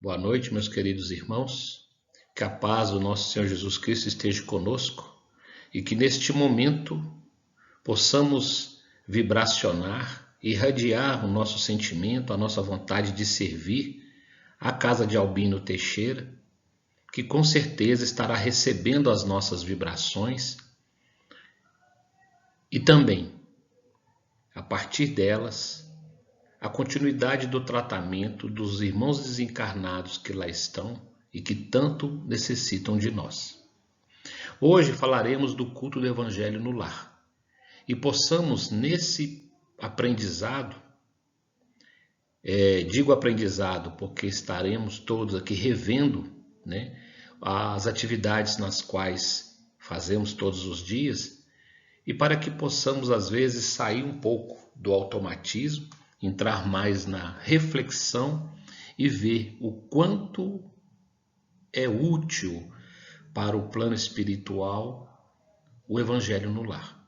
Boa noite, meus queridos irmãos. Que a paz do nosso Senhor Jesus Cristo esteja conosco e que neste momento possamos vibracionar, irradiar o nosso sentimento, a nossa vontade de servir a casa de Albino Teixeira, que com certeza estará recebendo as nossas vibrações e também, a partir delas, a continuidade do tratamento dos irmãos desencarnados que lá estão e que tanto necessitam de nós. Hoje falaremos do culto do Evangelho no lar e possamos nesse aprendizado, digo aprendizado porque estaremos todos aqui revendo, as atividades nas quais fazemos todos os dias e para que possamos às vezes sair um pouco do automatismo, entrar mais na reflexão e ver o quanto é útil para o plano espiritual o Evangelho no lar.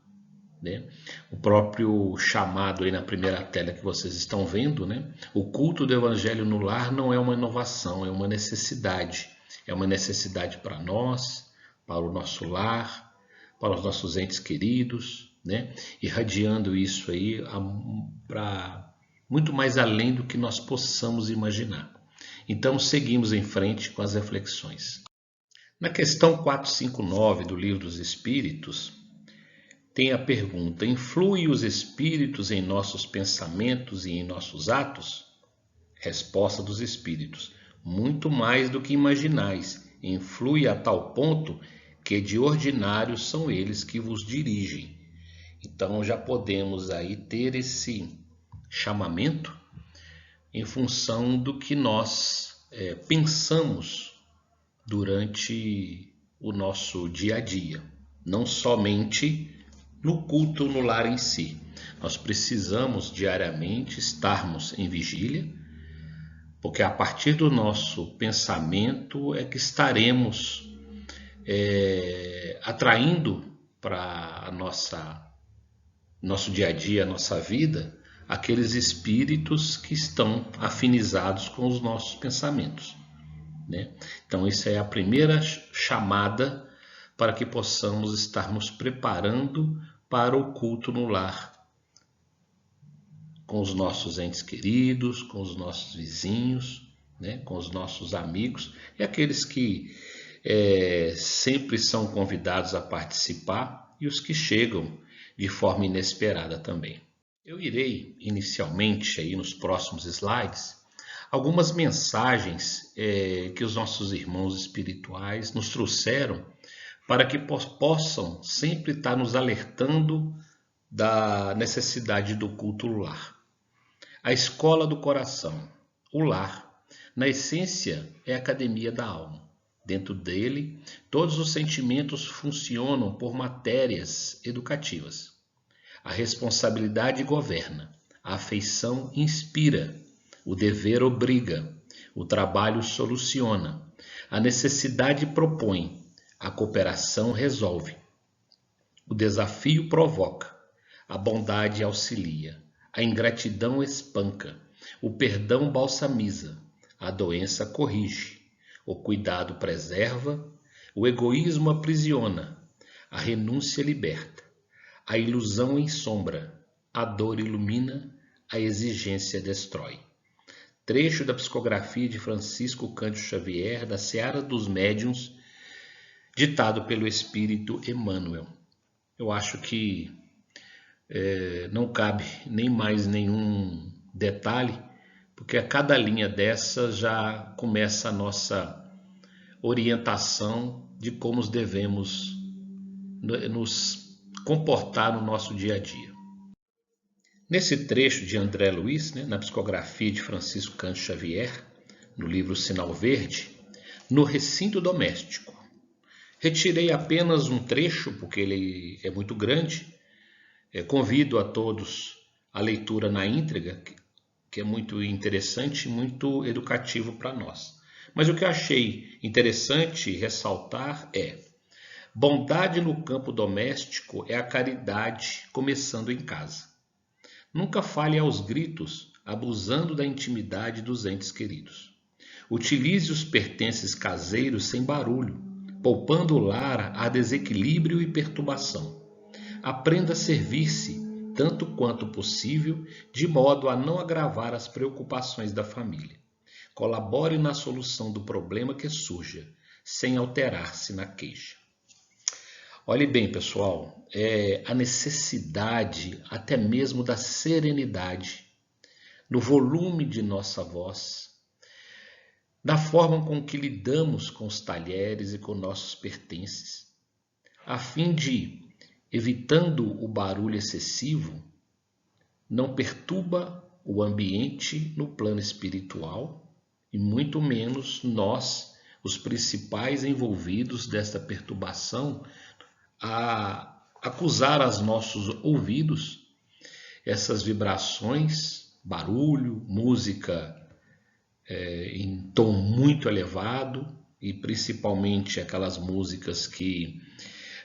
O próprio chamado aí na primeira tela que vocês estão vendo, o culto do Evangelho no lar não é uma inovação, é uma necessidade. É uma necessidade para nós, para o nosso lar, para os nossos entes queridos, irradiando isso aí para muito mais além do que nós possamos imaginar. Então, seguimos em frente com as reflexões. Na questão 459 do Livro dos Espíritos, tem a pergunta: influem os espíritos em nossos pensamentos e em nossos atos? Resposta dos espíritos: muito mais do que imaginais. Influi a tal ponto que de ordinário são eles que vos dirigem. Então, já podemos aí ter esse chamamento em função do que nós pensamos durante o nosso dia a dia, não somente no culto no lar em si. Nós precisamos diariamente estarmos em vigília, porque a partir do nosso pensamento é que estaremos atraindo para nosso dia a dia, a nossa vida, aqueles espíritos que estão afinizados com os nossos pensamentos. Então, isso é a primeira chamada para que possamos estarmos preparando para o culto no lar, com os nossos entes queridos, com os nossos vizinhos, com os nossos amigos e aqueles que sempre são convidados a participar e os que chegam de forma inesperada também. Eu irei inicialmente aí nos próximos slides algumas mensagens que os nossos irmãos espirituais nos trouxeram para que possam sempre estar nos alertando da necessidade do culto no lar. A escola do coração, o lar, na essência é a academia da alma. Dentro dele, todos os sentimentos funcionam por matérias educativas. A responsabilidade governa, a afeição inspira, o dever obriga, o trabalho soluciona, a necessidade propõe, a cooperação resolve, o desafio provoca, a bondade auxilia, a ingratidão espanca, o perdão balsamiza, a doença corrige, o cuidado preserva, o egoísmo aprisiona, a renúncia liberta, a ilusão ensombra, a dor ilumina, a exigência destrói. Trecho da psicografia de Francisco Cândido Xavier, da Seara dos Médiuns, ditado pelo Espírito Emmanuel. Eu acho que não cabe nem mais nenhum detalhe, porque a cada linha dessa já começa a nossa orientação de como devemos nos comportar no nosso dia a dia. Nesse trecho de André Luiz, na psicografia de Francisco Cândido Xavier, no livro Sinal Verde, no recinto doméstico, retirei apenas um trecho, porque ele é muito grande. Convido a todos a leitura na íntegra, que é muito interessante e muito educativo para nós. Mas o que eu achei interessante ressaltar é: bondade no campo doméstico é a caridade começando em casa. Nunca fale aos gritos, abusando da intimidade dos entes queridos. Utilize os pertences caseiros sem barulho, poupando o lar a desequilíbrio e perturbação. Aprenda a servir-se, tanto quanto possível, de modo a não agravar as preocupações da família. Colabore na solução do problema que surja, sem alterar-se na queixa. Olhe bem, pessoal, a necessidade até mesmo da serenidade no volume de nossa voz, da forma com que lidamos com os talheres e com nossos pertences, a fim de, evitando o barulho excessivo, não perturba o ambiente no plano espiritual e muito menos nós, os principais envolvidos desta perturbação, a acusar aos nossos ouvidos essas vibrações, barulho, música em tom muito elevado e principalmente aquelas músicas que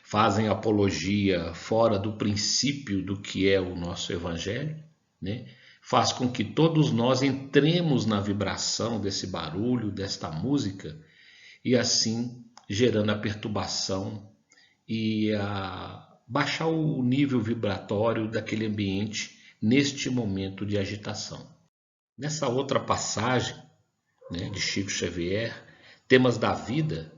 fazem apologia fora do princípio do que é o nosso evangelho, né? Faz com que todos nós entremos na vibração desse barulho, desta música e assim gerando a perturbação e a baixar o nível vibratório daquele ambiente neste momento de agitação. Nessa outra passagem, né, de Chico Xavier, Temas da Vida,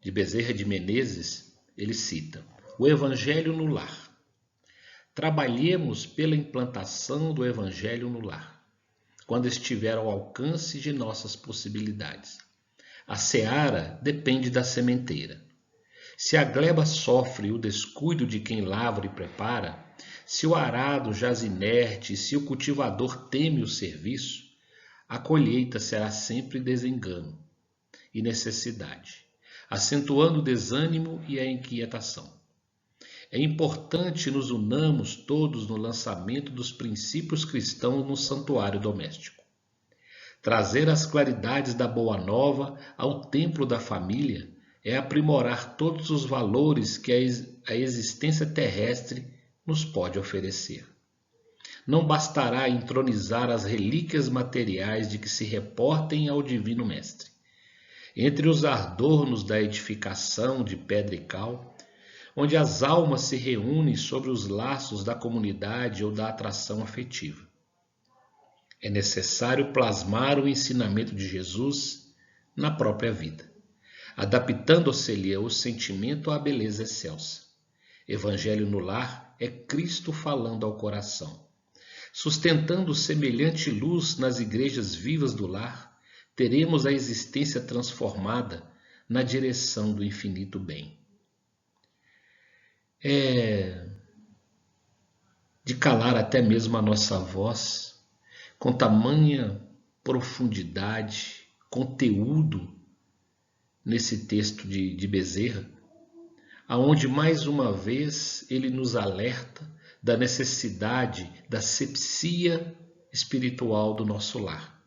de Bezerra de Menezes, ele cita: o Evangelho no lar. Trabalhemos pela implantação do Evangelho no lar, quando estiver ao alcance de nossas possibilidades. A seara depende da sementeira. Se a gleba sofre o descuido de quem lavra e prepara, se o arado jaz inerte, se o cultivador teme o serviço, a colheita será sempre desengano e necessidade, acentuando o desânimo e a inquietação. É importante nos unamos todos no lançamento dos princípios cristãos no santuário doméstico. Trazer as claridades da Boa Nova ao templo da família é aprimorar todos os valores que a existência terrestre nos pode oferecer. Não bastará entronizar as relíquias materiais de que se reportem ao Divino Mestre. Entre os adornos da edificação de pedra e cal, onde as almas se reúnem sobre os laços da comunidade ou da atração afetiva, é necessário plasmar o ensinamento de Jesus na própria vida, adaptando-se-lhe o sentimento à beleza excelsa. Evangelho no lar é Cristo falando ao coração. Sustentando semelhante luz nas igrejas vivas do lar, teremos a existência transformada na direção do infinito bem. De calar até mesmo a nossa voz com tamanha profundidade, conteúdo nesse texto de Bezerra, aonde mais uma vez ele nos alerta da necessidade da sepsia espiritual do nosso lar,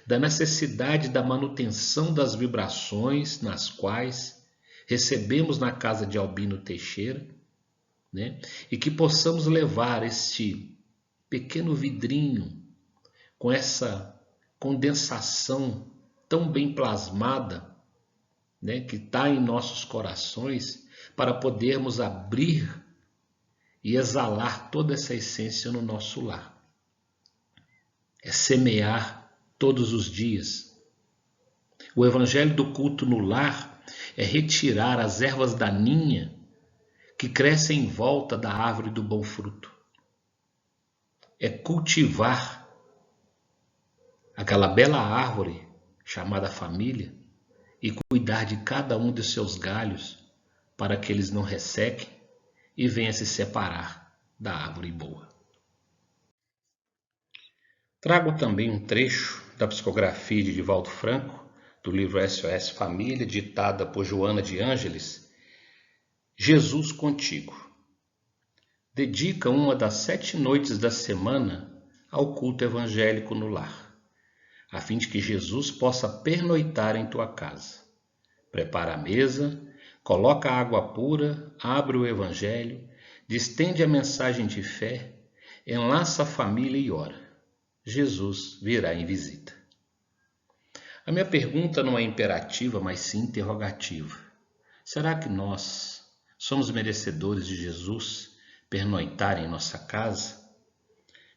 da necessidade da manutenção das vibrações nas quais recebemos na casa de Albino Teixeira, né? E que possamos levar este pequeno vidrinho com essa condensação tão bem plasmada, né, que está em nossos corações, para podermos abrir e exalar toda essa essência no nosso lar. É semear todos os dias. O evangelho do culto no lar é retirar as ervas daninhas que crescem em volta da árvore do bom fruto. É cultivar aquela bela árvore chamada família e cuidar de cada um de seus galhos para que eles não ressequem e venham se separar da árvore boa. Trago também um trecho da psicografia de Divaldo Franco, do livro SOS Família, ditada por Joana de Ângeles, Jesus Contigo. Dedica uma das 7 noites da semana ao culto evangélico no lar, a fim de que Jesus possa pernoitar em tua casa. Prepara a mesa, coloca a água pura, abre o evangelho, distende a mensagem de fé, enlaça a família e ora. Jesus virá em visita. A minha pergunta não é imperativa, mas sim interrogativa. Será que nós somos merecedores de Jesus pernoitar em nossa casa,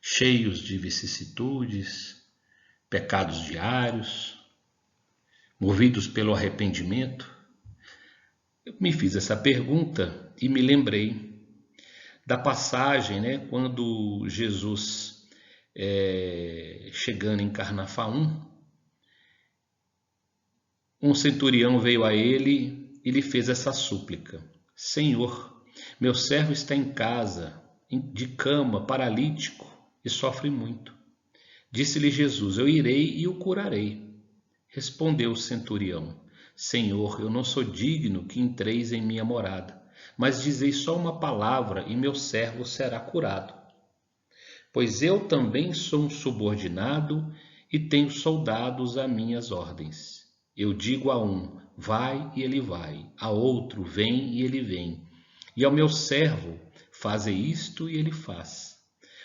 cheios de vicissitudes, pecados diários, movidos pelo arrependimento? Eu me fiz essa pergunta e me lembrei da passagem, né, quando Jesus, chegando em Cafarnaum, um centurião veio a ele e lhe fez essa súplica: Senhor, meu servo está em casa, de cama, paralítico, e sofre muito. Disse-lhe Jesus: Eu irei e o curarei. Respondeu o centurião: Senhor, eu não sou digno que entreis em minha morada, mas dizei só uma palavra e meu servo será curado. Pois eu também sou um subordinado e tenho soldados a minhas ordens. Eu digo a um, vai e ele vai, a outro, vem e ele vem, e ao meu servo, faze isto e ele faz.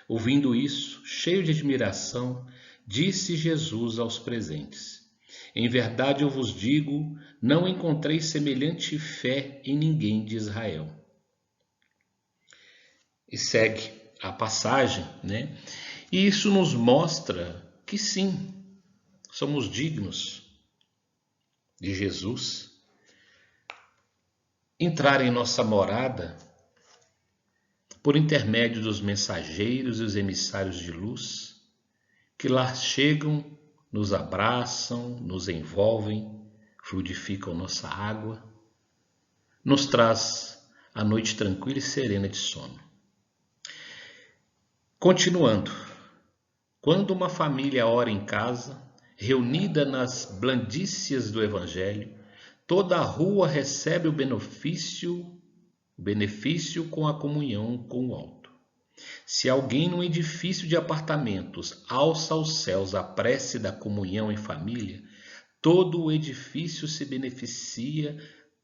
Ouvindo isso, cheio de admiração, disse Jesus aos presentes: Em verdade eu vos digo, não encontrei semelhante fé em ninguém de Israel. E segue a passagem, né? E isso nos mostra que sim, somos dignos de Jesus entrar em nossa morada por intermédio dos mensageiros e os emissários de luz, que lá chegam, nos abraçam, nos envolvem, fluidificam nossa água, nos traz a noite tranquila e serena de sono. Continuando, quando uma família ora em casa, reunida nas blandícias do Evangelho, toda a rua recebe o benefício com a comunhão com o alto. Se alguém num edifício de apartamentos alça aos céus a prece da comunhão em família, todo o edifício se beneficia,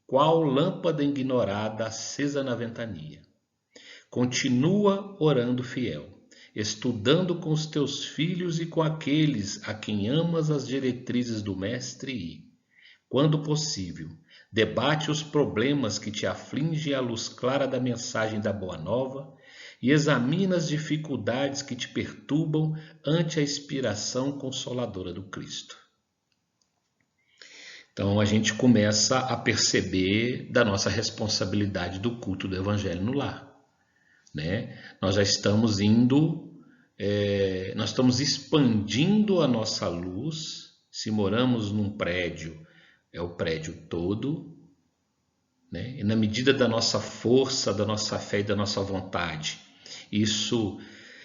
qual lâmpada ignorada acesa na ventania. Continua orando fiel, estudando com os teus filhos e com aqueles a quem amas as diretrizes do Mestre e, quando possível, debate os problemas que te afligem à luz clara da mensagem da Boa Nova e examina as dificuldades que te perturbam ante a inspiração consoladora do Cristo. Então a gente começa a perceber da nossa responsabilidade do culto do Evangelho no lar. Né? Nós já estamos nós estamos expandindo a nossa luz. Se moramos num prédio, é o prédio todo, né? E na medida da nossa força, da nossa fé e da nossa vontade, isso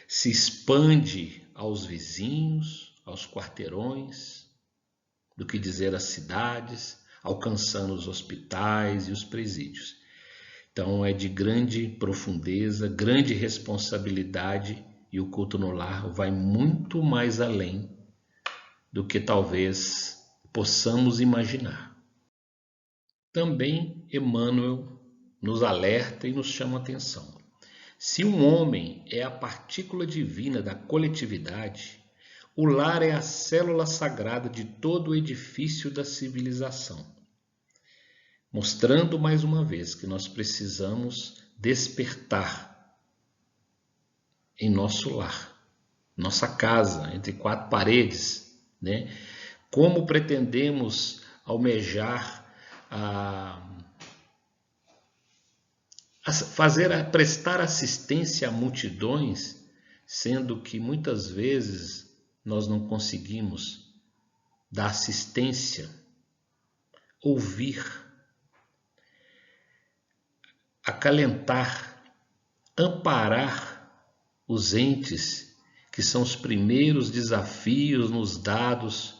se expande aos vizinhos, aos quarteirões, do que dizer às cidades, alcançando os hospitais e os presídios. Então é de grande profundeza, grande responsabilidade, e o culto no lar vai muito mais além do que talvez possamos imaginar. Também Emmanuel nos alerta e nos chama a atenção. Se um homem é a partícula divina da coletividade, o lar é a célula sagrada de todo o edifício da civilização, mostrando mais uma vez que nós precisamos despertar em nosso lar, nossa casa, entre quatro paredes, né? Como pretendemos almejar prestar assistência a multidões, sendo que muitas vezes nós não conseguimos dar assistência, ouvir, acalentar, amparar os entes que são os primeiros desafios nos dados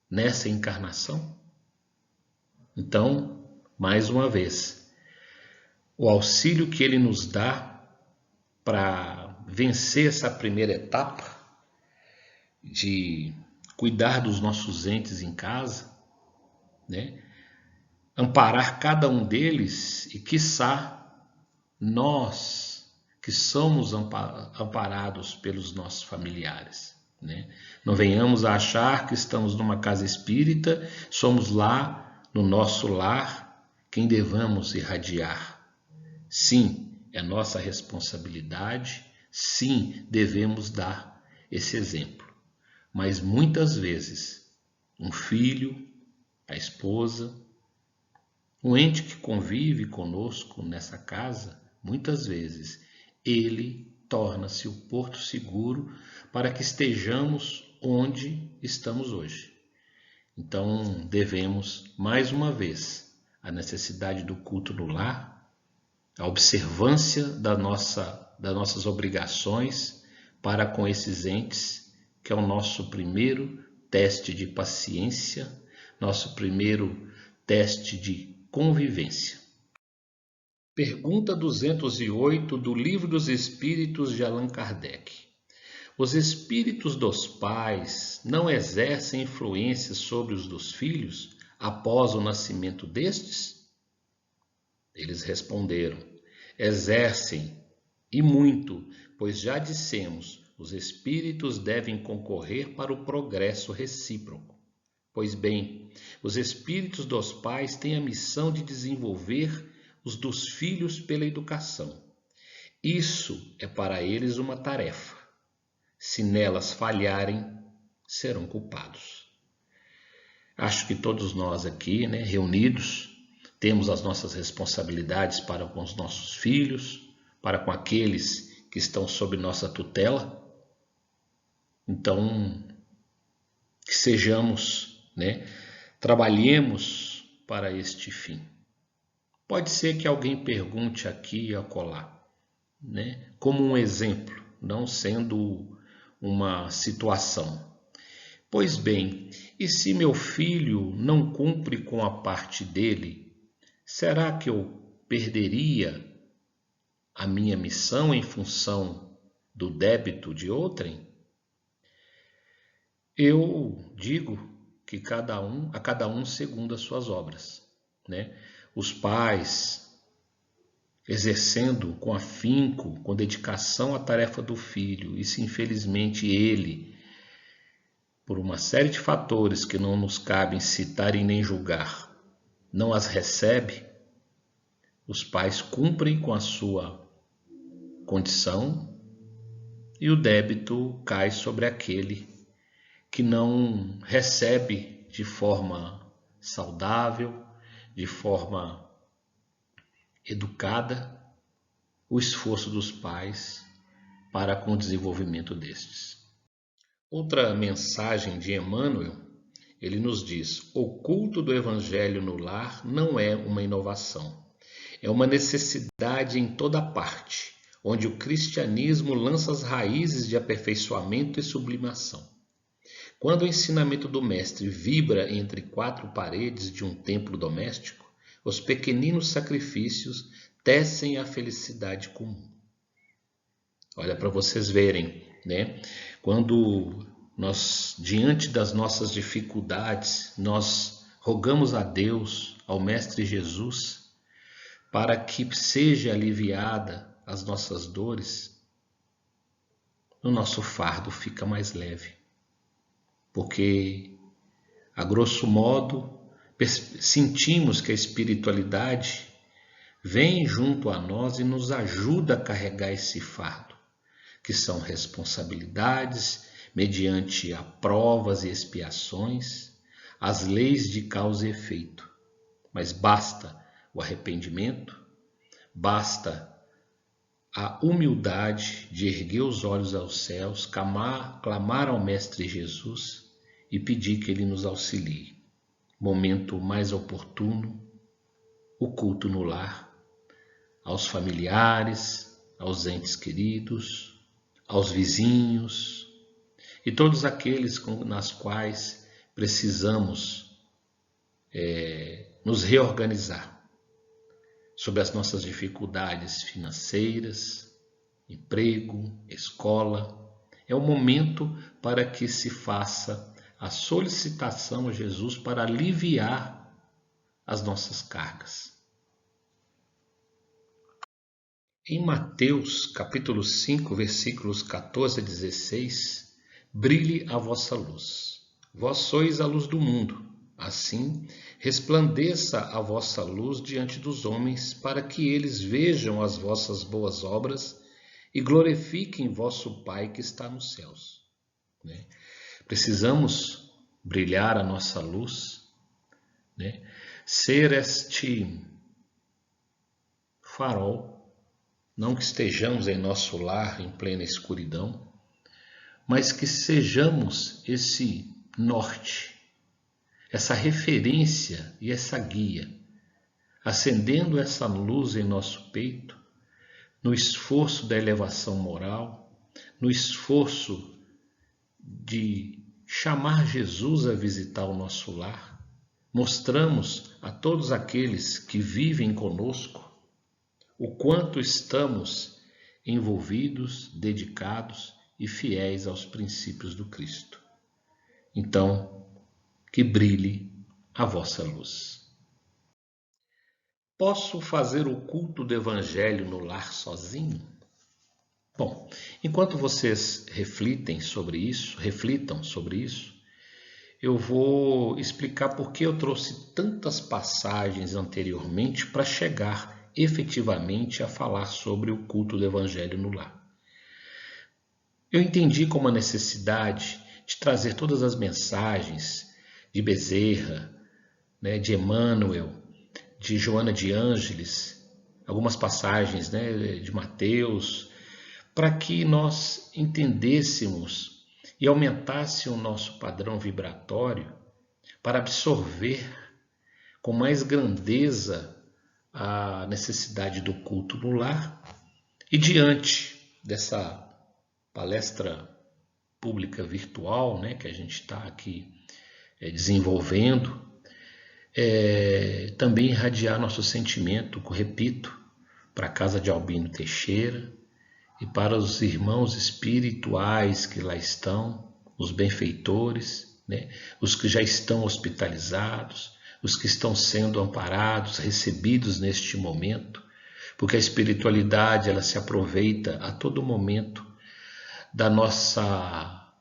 nessa encarnação? Então, mais uma vez, o auxílio que ele nos dá para vencer essa primeira etapa de cuidar dos nossos entes em casa, né? Amparar cada um deles e, quiçá, nós que somos amparados pelos nossos familiares. né? Não venhamos a achar que estamos numa casa espírita, somos lá, no nosso lar, quem devamos irradiar. Sim, é nossa responsabilidade, sim, devemos dar esse exemplo. Mas muitas vezes, um filho, a esposa, um ente que convive conosco nessa casa, muitas vezes ele torna-se o porto seguro para que estejamos onde estamos hoje. Então, devemos, mais uma vez, a necessidade do culto no lar, a observância das nossas obrigações para com esses entes, que é o nosso primeiro teste de paciência, nosso primeiro teste de convivência. Pergunta 208 do Livro dos Espíritos de Allan Kardec. Os espíritos dos pais não exercem influência sobre os dos filhos após o nascimento destes? Eles responderam: exercem, e muito, pois já dissemos, os espíritos devem concorrer para o progresso recíproco. Pois bem, os espíritos dos pais têm a missão de desenvolver os dos filhos pela educação. Isso é para eles uma tarefa. Se nelas falharem, serão culpados. Acho que todos nós aqui, reunidos, temos as nossas responsabilidades para com os nossos filhos, para com aqueles que estão sob nossa tutela. Então, que sejamos, trabalhemos para este fim. Pode ser que alguém pergunte aqui e acolá, como um exemplo, não sendo uma situação. Pois bem, e se meu filho não cumpre com a parte dele, será que eu perderia a minha missão em função do débito de outrem? Eu digo que a cada um segundo as suas obras, Os pais exercendo com afinco, com dedicação a tarefa do filho, e se infelizmente ele, por uma série de fatores que não nos cabem citar e nem julgar, não as recebe, os pais cumprem com a sua condição e o débito cai sobre aquele que não recebe de forma saudável, de forma educada, o esforço dos pais para com o desenvolvimento destes. Outra mensagem de Emmanuel, ele nos diz: o culto do Evangelho no lar não é uma inovação, é uma necessidade em toda parte, onde o cristianismo lança as raízes de aperfeiçoamento e sublimação. Quando o ensinamento do Mestre vibra entre quatro paredes de um templo doméstico, os pequeninos sacrifícios tecem a felicidade comum. Olha, para vocês verem, Quando nós, diante das nossas dificuldades, nós rogamos a Deus, ao Mestre Jesus, para que seja aliviada as nossas dores, o nosso fardo fica mais leve. Porque, a grosso modo, sentimos que a espiritualidade vem junto a nós e nos ajuda a carregar esse fardo, que são responsabilidades mediante a provas e expiações, as leis de causa e efeito. Mas basta o arrependimento, basta a humildade de erguer os olhos aos céus, clamar ao Mestre Jesus e pedir que Ele nos auxilie. Momento mais oportuno, o culto no lar, aos familiares, aos entes queridos, aos vizinhos e todos aqueles nas quais precisamos nos reorganizar sobre as nossas dificuldades financeiras, emprego, escola. É o momento para que se faça a solicitação a Jesus para aliviar as nossas cargas. Em Mateus, capítulo 5, versículos 14 a 16, brilhe a vossa luz. Vós sois a luz do mundo. Assim, resplandeça a vossa luz diante dos homens, para que eles vejam as vossas boas obras e glorifiquem vosso Pai que está nos céus. Né? Precisamos brilhar a nossa luz, né? Ser este farol, não que estejamos em nosso lar em plena escuridão, mas que sejamos esse norte, essa referência e essa guia, acendendo essa luz em nosso peito, no esforço da elevação moral, no esforço de chamar Jesus a visitar o nosso lar. Mostramos a todos aqueles que vivem conosco o quanto estamos envolvidos, dedicados e fiéis aos princípios do Cristo. Então, que brilhe a vossa luz. Posso fazer o culto do Evangelho no lar sozinho? Bom, enquanto vocês reflitam sobre isso, eu vou explicar por que eu trouxe tantas passagens anteriormente para chegar efetivamente a falar sobre o culto do Evangelho no lar. Eu entendi como a necessidade de trazer todas as mensagens de Bezerra, né, de Emmanuel, de Joana de Ângeles, algumas passagens, né, de Mateus, para que nós entendêssemos e aumentasse o nosso padrão vibratório para absorver com mais grandeza a necessidade do culto no lar. E diante dessa palestra pública virtual, né, que a gente está aqui desenvolvendo, também irradiar nosso sentimento, repito, para a casa de Albino Teixeira e para os irmãos espirituais que lá estão, os benfeitores, né, os que já estão hospitalizados, os que estão sendo amparados, recebidos neste momento, porque a espiritualidade ela se aproveita a todo momento da nossa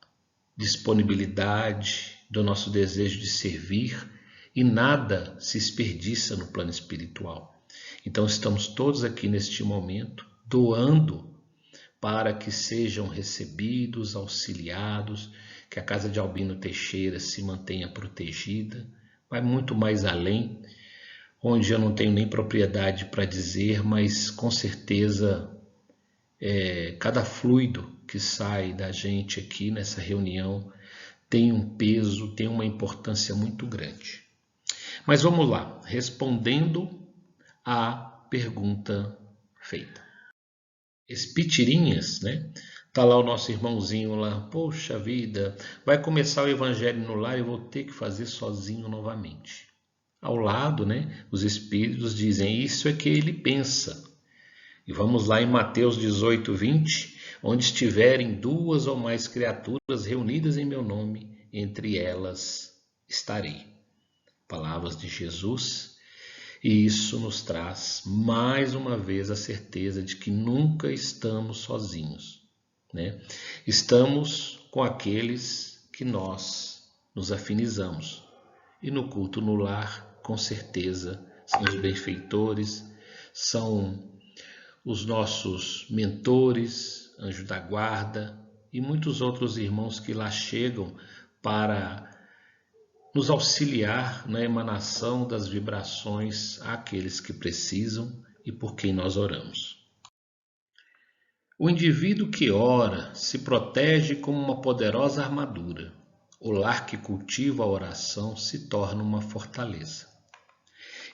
disponibilidade, do nosso desejo de servir, e nada se desperdiça no plano espiritual. Então estamos todos aqui neste momento doando para que sejam recebidos, auxiliados, que a casa de Albino Teixeira se mantenha protegida, vai muito mais além, onde eu não tenho nem propriedade para dizer, mas com certeza cada fluido que sai da gente aqui nessa reunião tem um peso, tem uma importância muito grande. Mas vamos lá, respondendo à pergunta feita. Espitirinhas, né? Tá lá o nosso irmãozinho lá, poxa vida, vai começar o Evangelho no lar e eu vou ter que fazer sozinho novamente. Ao lado, né, os espíritos dizem, isso é que ele pensa. E vamos lá em Mateus 18, 20, onde estiverem duas ou mais criaturas reunidas em meu nome, entre elas estarei. Palavras de Jesus. E isso nos traz mais uma vez a certeza de que nunca estamos sozinhos, né? Estamos com aqueles que nós nos afinizamos. E no culto no lar, com certeza, são os benfeitores, são os nossos mentores, anjo da guarda e muitos outros irmãos que lá chegam para nos auxiliar na emanação das vibrações àqueles que precisam e por quem nós oramos. O indivíduo que ora se protege como uma poderosa armadura. O lar que cultiva a oração se torna uma fortaleza.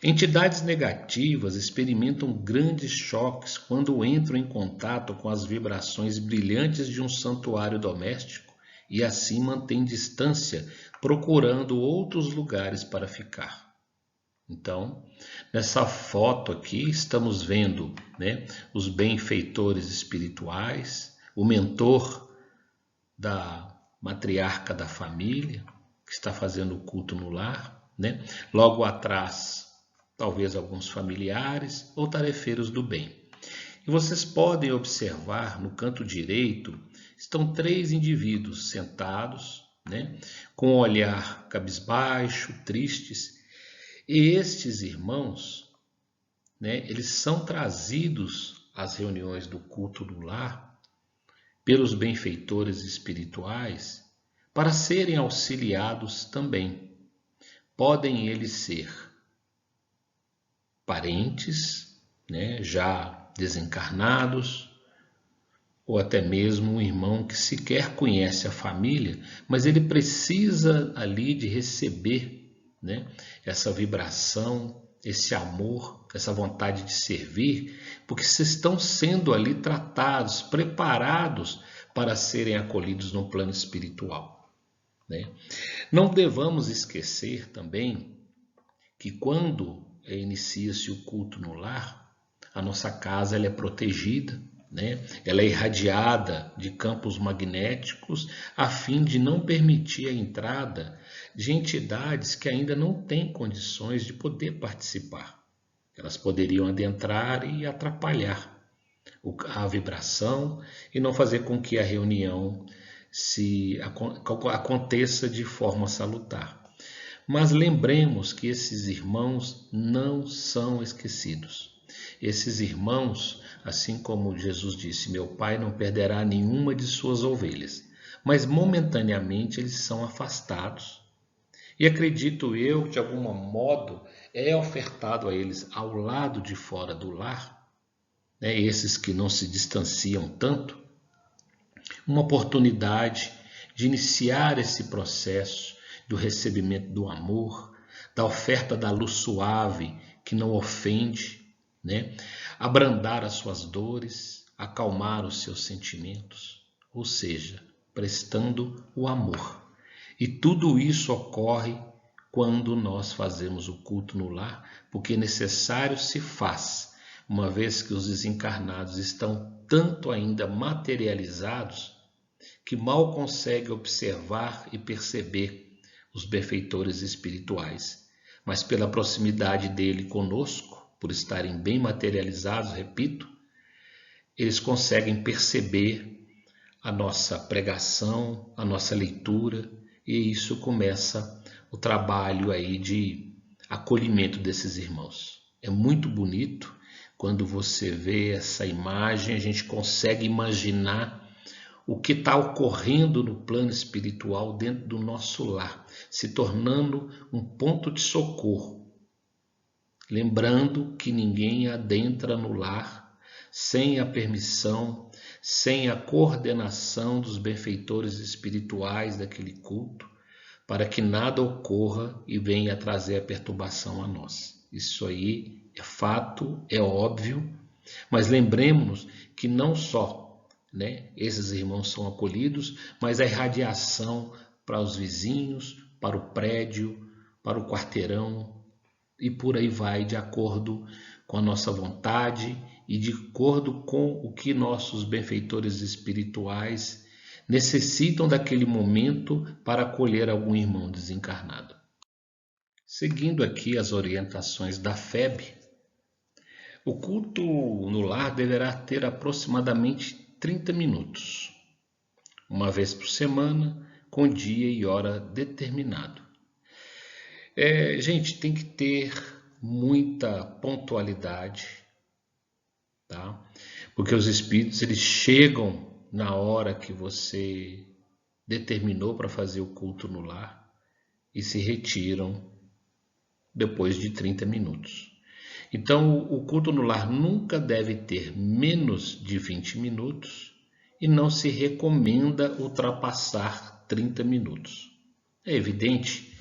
Entidades negativas experimentam grandes choques quando entram em contato com as vibrações brilhantes de um santuário doméstico e assim mantêm distância, procurando outros lugares para ficar. Então, nessa foto aqui, estamos vendo, né, os benfeitores espirituais, o mentor da matriarca da família, que está fazendo o culto no lar, né? Logo atrás, talvez alguns familiares ou tarefeiros do bem. E vocês podem observar no canto direito estão 3 indivíduos sentados, né, com o olhar cabisbaixo, tristes. E estes irmãos, né, eles são trazidos às reuniões do culto do lar pelos benfeitores espirituais para serem auxiliados também. Podem eles ser parentes, né, já desencarnados, ou até mesmo um irmão que sequer conhece a família, mas ele precisa ali de receber, né, essa vibração, esse amor, essa vontade de servir, porque vocês estão sendo ali tratados, preparados para serem acolhidos no plano espiritual, né? Não devamos esquecer também que quando inicia-se o culto no lar, a nossa casa ela é protegida, né? Ela é irradiada de campos magnéticos a fim de não permitir a entrada de entidades que ainda não têm condições de poder participar. Elas poderiam adentrar e atrapalhar a vibração e não fazer com que a reunião aconteça de forma salutar. Mas lembremos que esses irmãos não são esquecidos. Esses irmãos, assim como Jesus disse, meu Pai não perderá nenhuma de suas ovelhas, mas momentaneamente eles são afastados. E acredito eu que de algum modo é ofertado a eles ao lado de fora do lar, né, esses que não se distanciam tanto, uma oportunidade de iniciar esse processo do recebimento do amor, da oferta da luz suave que não ofende, né? Abrandar as suas dores, acalmar os seus sentimentos, ou seja, prestando o amor. E tudo isso ocorre quando nós fazemos o culto no lar, porque necessário se faz, uma vez que os desencarnados estão tanto ainda materializados que mal conseguem observar e perceber os benfeitores espirituais. Mas pela proximidade dele conosco, por estarem bem materializados, repito, eles conseguem perceber a nossa pregação, a nossa leitura, e isso começa o trabalho aí de acolhimento desses irmãos. É muito bonito quando você vê essa imagem, a gente consegue imaginar o que está ocorrendo no plano espiritual dentro do nosso lar, se tornando um ponto de socorro. Lembrando que ninguém adentra no lar sem a permissão, sem a coordenação dos benfeitores espirituais daquele culto, para que nada ocorra e venha trazer a perturbação a nós. Isso aí é fato, é óbvio, mas lembremos que não só, né, esses irmãos são acolhidos, mas a irradiação para os vizinhos, para o prédio, para o quarteirão e por aí vai, de acordo com a nossa vontade e de acordo com o que nossos benfeitores espirituais necessitam daquele momento para acolher algum irmão desencarnado. Seguindo aqui as orientações da FEB, o culto no lar deverá ter aproximadamente 30 minutos, uma vez por semana, com dia e hora determinado. Gente, tem que ter muita pontualidade, tá? Porque os espíritos eles chegam na hora que você determinou para fazer o culto no lar e se retiram depois de 30 minutos. Então, o culto no lar nunca deve ter menos de 20 minutos e não se recomenda ultrapassar 30 minutos. É evidente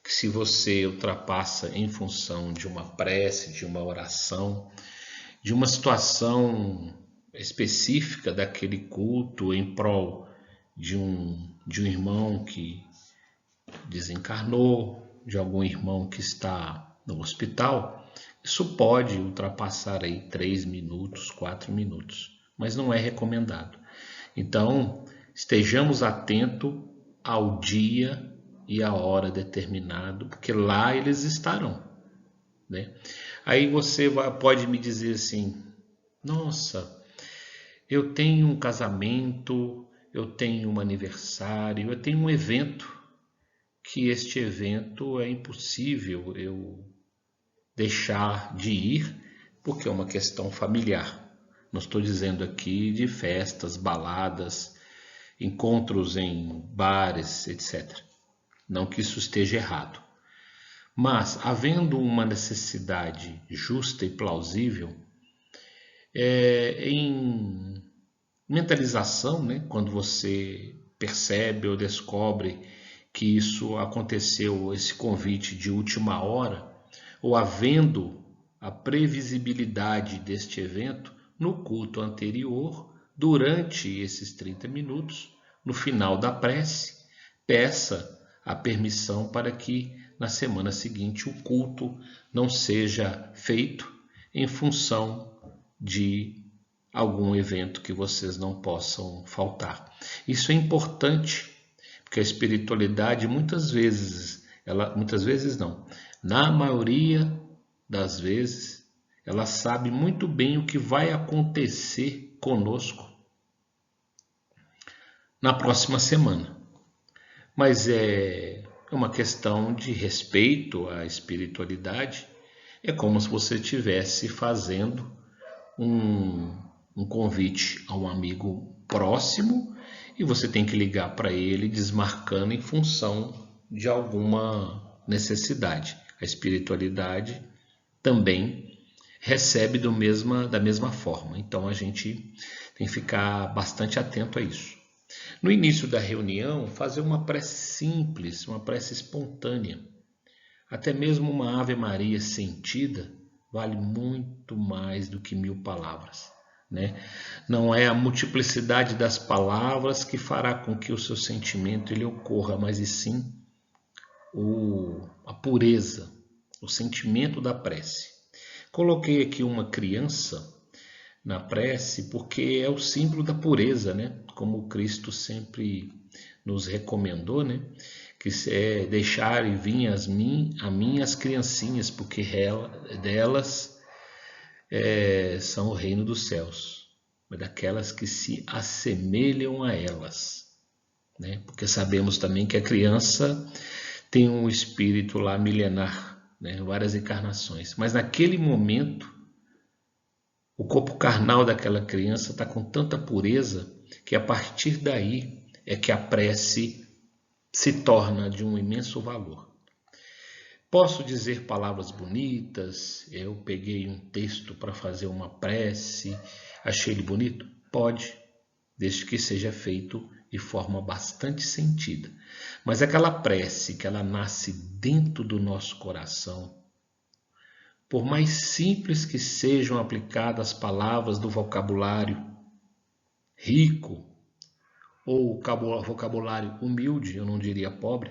que se você ultrapassa em função de uma prece, de uma oração, de uma situação específica daquele culto em prol de um irmão que desencarnou, de algum irmão que está no hospital, isso pode ultrapassar aí 3 minutos, 4 minutos, mas não é recomendado. Então, estejamos atentos ao dia e à hora determinado, porque lá eles estarão, né? Aí você pode me dizer assim, nossa, eu tenho um casamento, eu tenho um aniversário, eu tenho um evento, que este evento é impossível eu deixar de ir, porque é uma questão familiar. Não estou dizendo aqui de festas, baladas, encontros em bares, etc. Não que isso esteja errado. Mas, havendo uma necessidade justa e plausível, em mentalização, né, quando você percebe ou descobre que isso aconteceu, esse convite de última hora, ou havendo a previsibilidade deste evento, no culto anterior, durante esses 30 minutos, no final da prece, peça a permissão para que na semana seguinte o culto não seja feito em função de algum evento que vocês não possam faltar. Isso é importante, porque a espiritualidade muitas vezes não, na maioria das vezes, ela sabe muito bem o que vai acontecer conosco na próxima semana. Mas é uma questão de respeito à espiritualidade. É como se você estivesse fazendo um convite a um amigo próximo e você tem que ligar para ele desmarcando em função de alguma necessidade. A espiritualidade também recebe da mesma forma. Então a gente tem que ficar bastante atento a isso. No início da reunião, fazer uma prece simples, uma prece espontânea. Até mesmo uma Ave Maria sentida vale muito mais do que 1000 palavras. Né? Não é a multiplicidade das palavras que fará com que o seu sentimento ele ocorra, mas e sim a pureza, o sentimento da prece. Coloquei aqui uma criança na prece porque é o símbolo da pureza, né? Como Cristo sempre nos recomendou, né? Que é deixar e vir a mim as criancinhas, porque delas são o reino dos céus, mas daquelas que se assemelham a elas, né? Porque sabemos também que a criança tem um espírito lá milenar, né? Várias encarnações, mas naquele momento o corpo carnal daquela criança está com tanta pureza que a partir daí é que a prece se torna de um imenso valor. Posso dizer palavras bonitas, eu peguei um texto para fazer uma prece, achei ele bonito? Pode, desde que seja feito de forma bastante sentida. Mas aquela prece que ela nasce dentro do nosso coração, por mais simples que sejam aplicadas palavras do vocabulário rico ou vocabulário humilde, eu não diria pobre,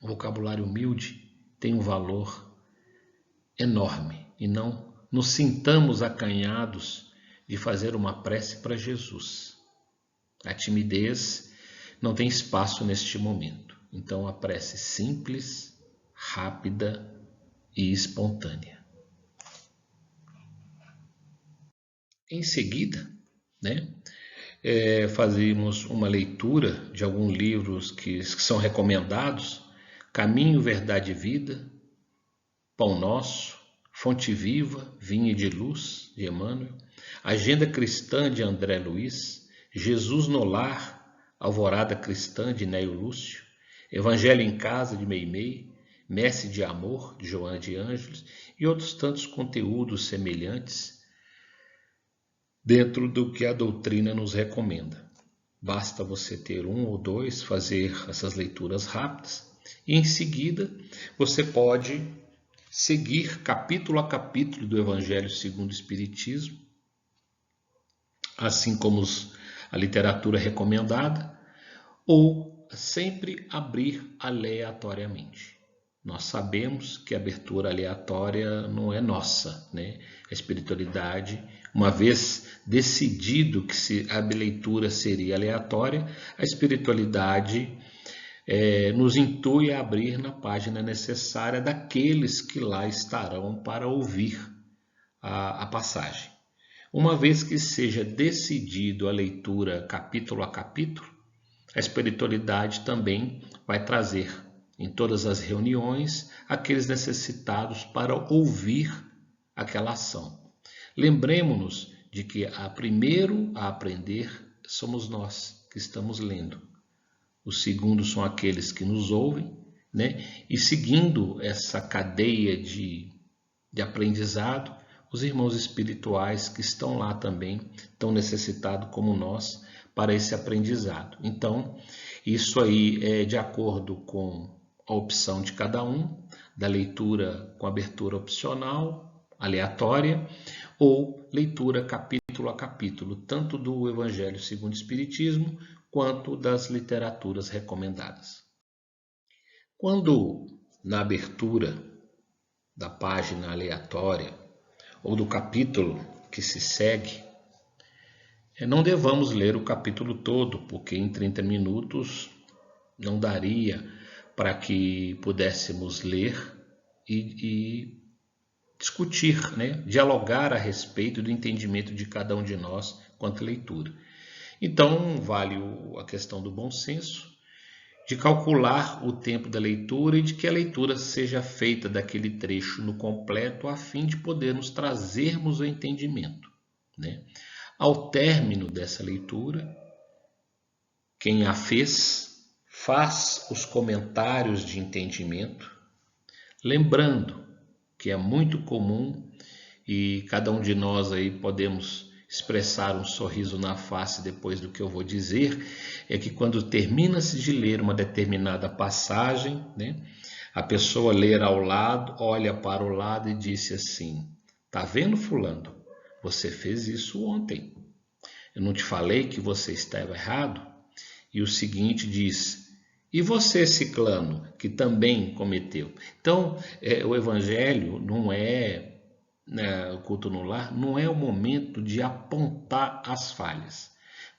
o vocabulário humilde tem um valor enorme e não nos sintamos acanhados de fazer uma prece para Jesus. A timidez não tem espaço neste momento. Então a prece simples, rápida e espontânea. Em seguida, né, fazemos uma leitura de alguns livros que são recomendados: Caminho, Verdade e Vida, Pão Nosso, Fonte Viva, Vinha de Luz, de Emmanuel, Agenda Cristã, de André Luiz, Jesus no Lar, Alvorada Cristã, de Neio Lúcio, Evangelho em Casa, de Meimei, Messe de Amor, de Joana de Ângeles, e outros tantos conteúdos semelhantes dentro do que a doutrina nos recomenda. Basta você ter um ou dois, fazer essas leituras rápidas, e em seguida você pode seguir capítulo a capítulo do Evangelho segundo o Espiritismo, assim como a literatura recomendada, ou sempre abrir aleatoriamente. Nós sabemos que a abertura aleatória não é nossa, né? A espiritualidade, uma vez decidido que a leitura seria aleatória, a espiritualidade nos intui a abrir na página necessária daqueles que lá estarão para ouvir a passagem. uma vez que seja decidido a leitura capítulo a capítulo, a espiritualidade também vai trazer em todas as reuniões aqueles necessitados para ouvir aquela ação. Lembremos-nos de que primeiro a aprender somos nós que estamos lendo. O segundo são aqueles que nos ouvem, né? E seguindo essa cadeia de aprendizado, os irmãos espirituais que estão lá também, tão necessitados como nós, para esse aprendizado. Então, isso aí é de acordo com a opção de cada um, da leitura com abertura opcional, aleatória, ou leitura capítulo a capítulo, tanto do Evangelho segundo o Espiritismo, quanto das literaturas recomendadas. Quando na abertura da página aleatória ou do capítulo que se segue, não devamos ler o capítulo todo, porque em 30 minutos não daria para que pudéssemos ler e discutir, né? Dialogar a respeito do entendimento de cada um de nós quanto à leitura. Então, vale a questão do bom senso, de calcular o tempo da leitura e de que a leitura seja feita daquele trecho no completo a fim de podermos trazermos o entendimento, né? Ao término dessa leitura, quem a faz os comentários de entendimento, lembrando que é muito comum e cada um de nós aí podemos expressar um sorriso na face depois do que eu vou dizer, é que quando termina-se de ler uma determinada passagem, né, a pessoa lê ao lado, olha para o lado e disse assim: "Tá vendo, fulano? Você fez isso ontem. Eu não te falei que você estava errado?" E o seguinte diz: "E você, ciclano, que também cometeu?" Então, o Evangelho não é, o culto no lar, não é o momento de apontar as falhas,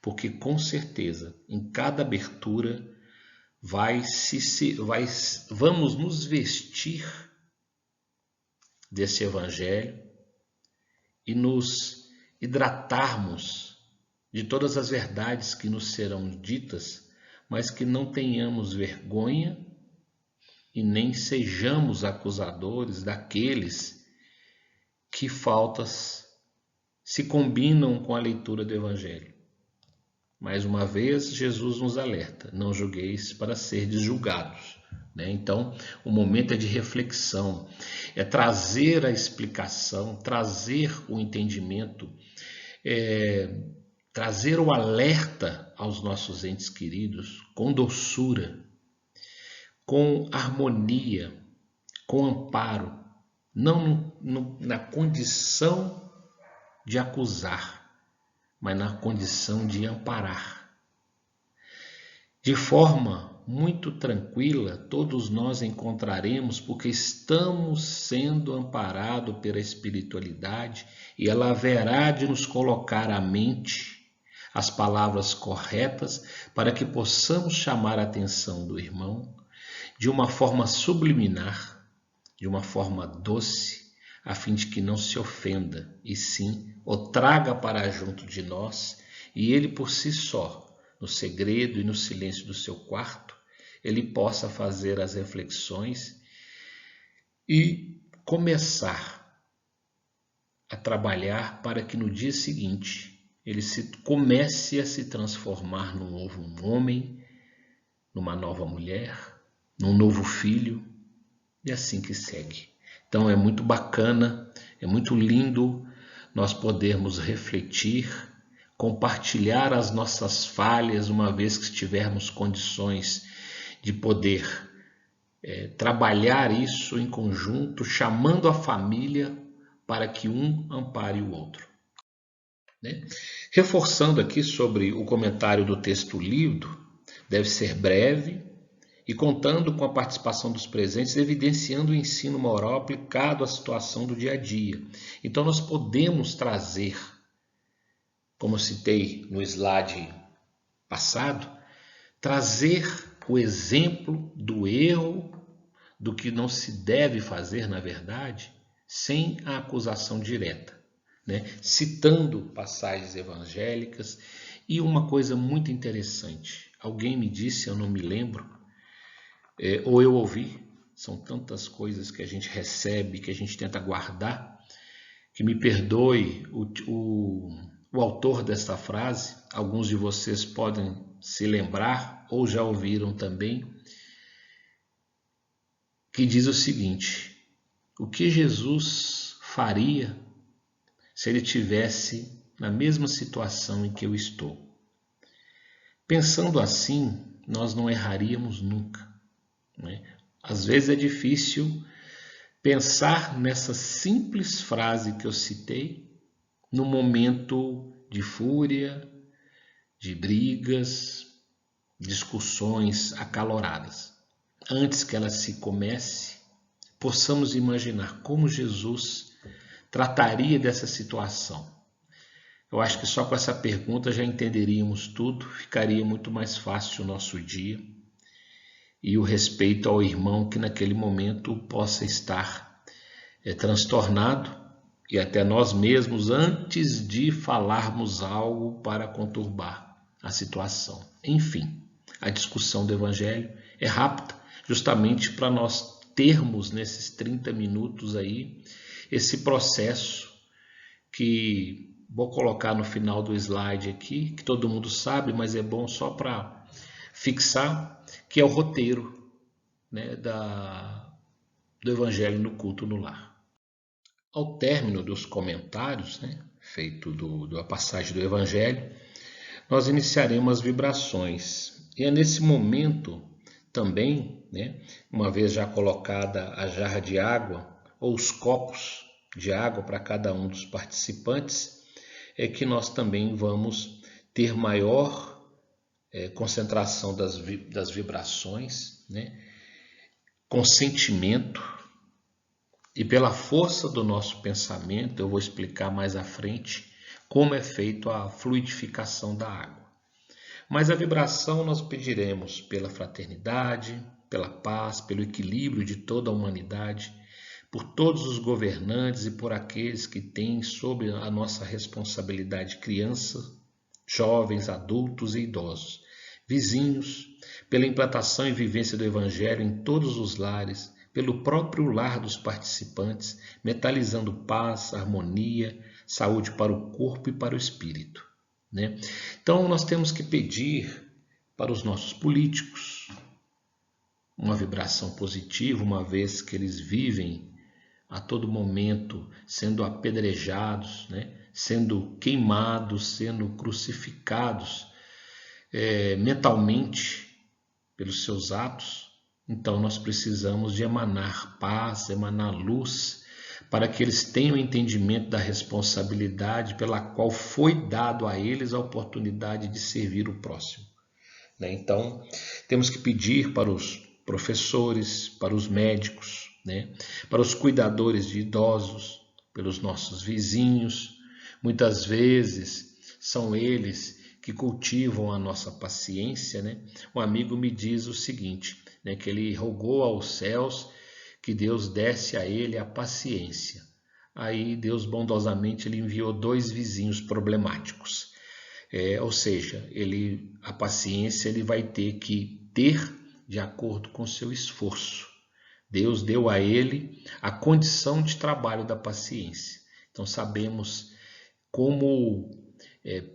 porque com certeza, em cada abertura, vamos nos vestir desse Evangelho e nos hidratarmos de todas as verdades que nos serão ditas, mas que não tenhamos vergonha e nem sejamos acusadores daqueles que faltas se combinam com a leitura do Evangelho. Mais uma vez, Jesus nos alerta: não julgueis para serdes julgados. Então, o momento é de reflexão, é trazer a explicação, trazer o entendimento, trazer o alerta aos nossos entes queridos com doçura, com harmonia, com amparo, não na condição de acusar, mas na condição de amparar. De forma muito tranquila, todos nós encontraremos, porque estamos sendo amparados pela espiritualidade e ela haverá de nos colocar à mente as palavras corretas para que possamos chamar a atenção do irmão de uma forma subliminar, de uma forma doce, a fim de que não se ofenda, e sim o traga para junto de nós, e ele por si só, no segredo e no silêncio do seu quarto, ele possa fazer as reflexões e começar a trabalhar para que no dia seguinte ele comece a se transformar num novo homem, numa nova mulher, num novo filho, e assim que segue. Então é muito bacana, é muito lindo nós podermos refletir, compartilhar as nossas falhas, uma vez que tivermos condições de poder trabalhar isso em conjunto, chamando a família para que um ampare o outro. Reforçando aqui sobre o comentário do texto lido, deve ser breve e contando com a participação dos presentes, evidenciando o ensino moral aplicado à situação do dia a dia. Então nós podemos trazer, como eu citei no slide passado, trazer o exemplo do erro, do que não se deve fazer, na verdade, sem a acusação direta, né, citando passagens evangélicas. E uma coisa muito interessante, alguém me disse, eu não me lembro, ou eu ouvi, são tantas coisas que a gente recebe, que a gente tenta guardar, que me perdoe o autor desta frase, alguns de vocês podem se lembrar ou já ouviram também, que diz o seguinte: o que Jesus faria se ele tivesse na mesma situação em que eu estou? Pensando assim, nós não erraríamos nunca, né? Às vezes é difícil pensar nessa simples frase que eu citei no momento de fúria, de brigas, discussões acaloradas. Antes que ela se comece, possamos imaginar como Jesus trataria dessa situação. Eu acho que só com essa pergunta já entenderíamos tudo, ficaria muito mais fácil o nosso dia e o respeito ao irmão que naquele momento possa estar transtornado e até nós mesmos antes de falarmos algo para conturbar a situação. Enfim, a discussão do Evangelho é rápida, justamente para nós termos nesses 30 minutos aí esse processo que vou colocar no final do slide aqui, que todo mundo sabe, mas é bom só para fixar, que é o roteiro, né, do Evangelho no Culto no Lar. Ao término dos comentários, né, feito da passagem do Evangelho, nós iniciaremos as vibrações. E é nesse momento também, né, uma vez já colocada a jarra de água, ou os copos de água para cada um dos participantes, é que nós também vamos ter maior concentração das vibrações, né, com sentimento, e pela força do nosso pensamento, eu vou explicar mais à frente como é feito a fluidificação da água. Mas a vibração nós pediremos pela fraternidade, pela paz, pelo equilíbrio de toda a humanidade, por todos os governantes e por aqueles que têm sob a nossa responsabilidade crianças, jovens, adultos e idosos, vizinhos, pela implantação e vivência do Evangelho em todos os lares, pelo próprio lar dos participantes, metalizando paz, harmonia, saúde para o corpo e para o espírito, né? Então nós temos que pedir para os nossos políticos uma vibração positiva, uma vez que eles vivem a todo momento sendo apedrejados, né? Sendo queimados, sendo crucificados mentalmente pelos seus atos. Então nós precisamos de emanar paz, emanar luz, para que eles tenham entendimento da responsabilidade pela qual foi dado a eles a oportunidade de servir o próximo, né? Então temos que pedir para os professores, para os médicos, né? Para os cuidadores de idosos, pelos nossos vizinhos. Muitas vezes são eles que cultivam a nossa paciência, né? Um amigo me diz o seguinte, né, que ele rogou aos céus que Deus desse a ele a paciência. Aí Deus bondosamente ele enviou 2 vizinhos problemáticos. Ou seja, a paciência ele vai ter que ter de acordo com seu esforço. Deus deu a ele a condição de trabalho da paciência. Então sabemos como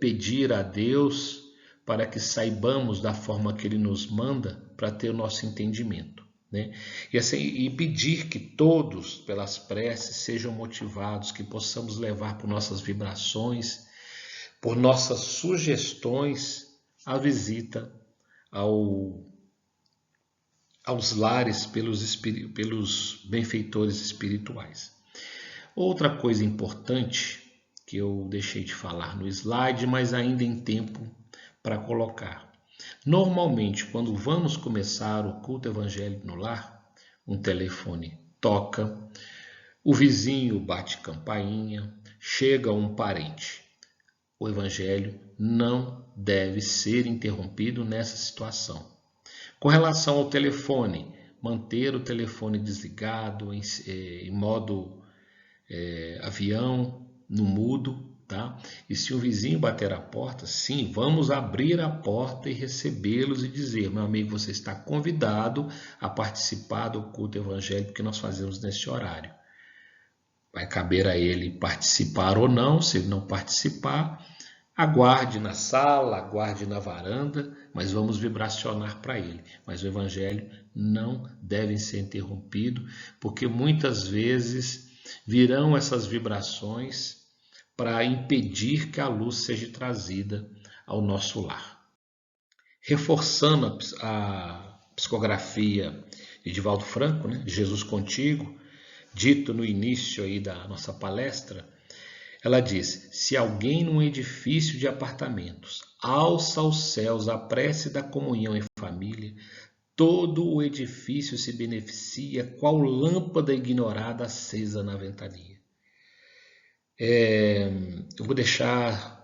pedir a Deus para que saibamos da forma que Ele nos manda para ter o nosso entendimento, né? E pedir que todos, pelas preces, sejam motivados, que possamos levar por nossas vibrações, por nossas sugestões, a visita aos lares pelos benfeitores espirituais. Outra coisa importante que eu deixei de falar no slide, mas ainda em tempo para colocar. Normalmente, quando vamos começar o culto evangélico no lar, um telefone toca, o vizinho bate campainha, chega um parente. O evangelho não deve ser interrompido nessa situação. Com relação ao telefone, manter o telefone desligado em modo avião, no mudo, tá? E se o vizinho bater a porta, sim, vamos abrir a porta e recebê-los e dizer: meu amigo, você está convidado a participar do culto evangélico que nós fazemos nesse horário. Vai caber a ele participar ou não. Se ele não participar, aguarde na sala, aguarde na varanda, mas vamos vibracionar para ele. Mas o evangelho não deve ser interrompido, porque muitas vezes virão essas vibrações para impedir que a luz seja trazida ao nosso lar. Reforçando a psicografia de Divaldo Franco, né, Jesus Contigo, dito no início aí da nossa palestra, ela diz: se alguém num edifício de apartamentos alça aos céus a prece da comunhão em família, todo o edifício se beneficia qual lâmpada ignorada acesa na ventania. Eu vou deixar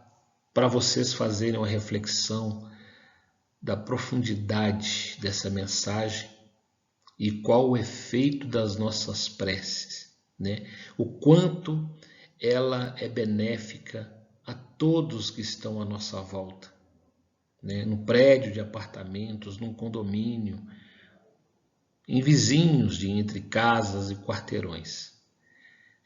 para vocês fazerem uma reflexão da profundidade dessa mensagem e qual o efeito das nossas preces, né? O quanto ela é benéfica a todos que estão à nossa volta, né? No prédio de apartamentos, num condomínio, em vizinhos de entre casas e quarteirões.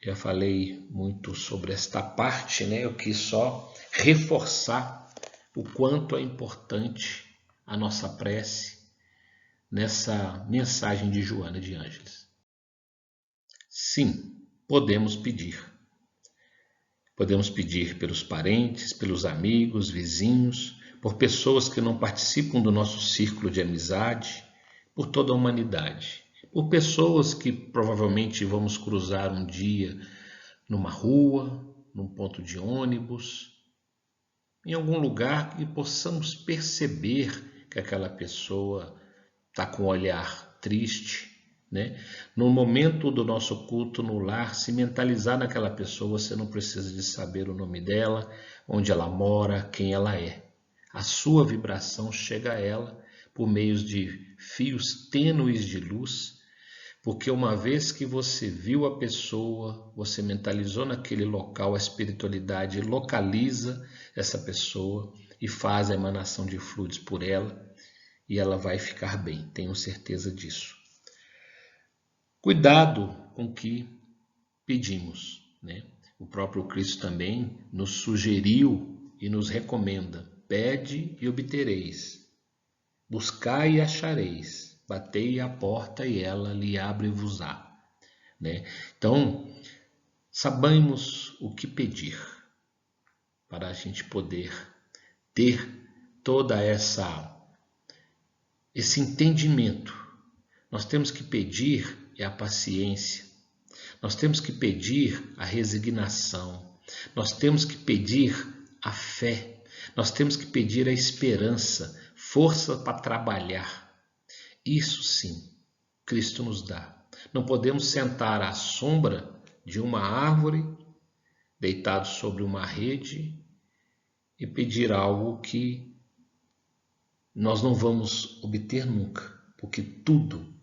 Já falei muito sobre esta parte, né? Eu quis só reforçar o quanto é importante a nossa prece nessa mensagem de Joana de Ângeles. Sim, podemos pedir. Podemos pedir pelos parentes, pelos amigos, vizinhos, por pessoas que não participam do nosso círculo de amizade, por toda a humanidade. Por pessoas que provavelmente vamos cruzar um dia numa rua, num ponto de ônibus, em algum lugar que possamos perceber que aquela pessoa está com um olhar triste, né? No momento do nosso culto no lar, se mentalizar naquela pessoa, você não precisa de saber o nome dela, onde ela mora, quem ela é. A sua vibração chega a ela por meio de fios tênues de luz, porque uma vez que você viu a pessoa, você mentalizou naquele local, a espiritualidade localiza essa pessoa e faz a emanação de fluidos por ela e ela vai ficar bem, tenho certeza disso. Cuidado com o que pedimos, né? O próprio Cristo também nos sugeriu e nos recomenda: pede e obtereis, buscai e achareis, batei a porta e ela lhe abre-vos-á, né? Então, sabemos o que pedir para a gente poder ter toda esse entendimento. Nós temos que pedir a paciência, nós temos que pedir a resignação, nós temos que pedir a fé, nós temos que pedir a esperança, força para trabalhar. Isso sim, Cristo nos dá. Não podemos sentar à sombra de uma árvore, deitados sobre uma rede, e pedir algo que nós não vamos obter nunca, porque tudo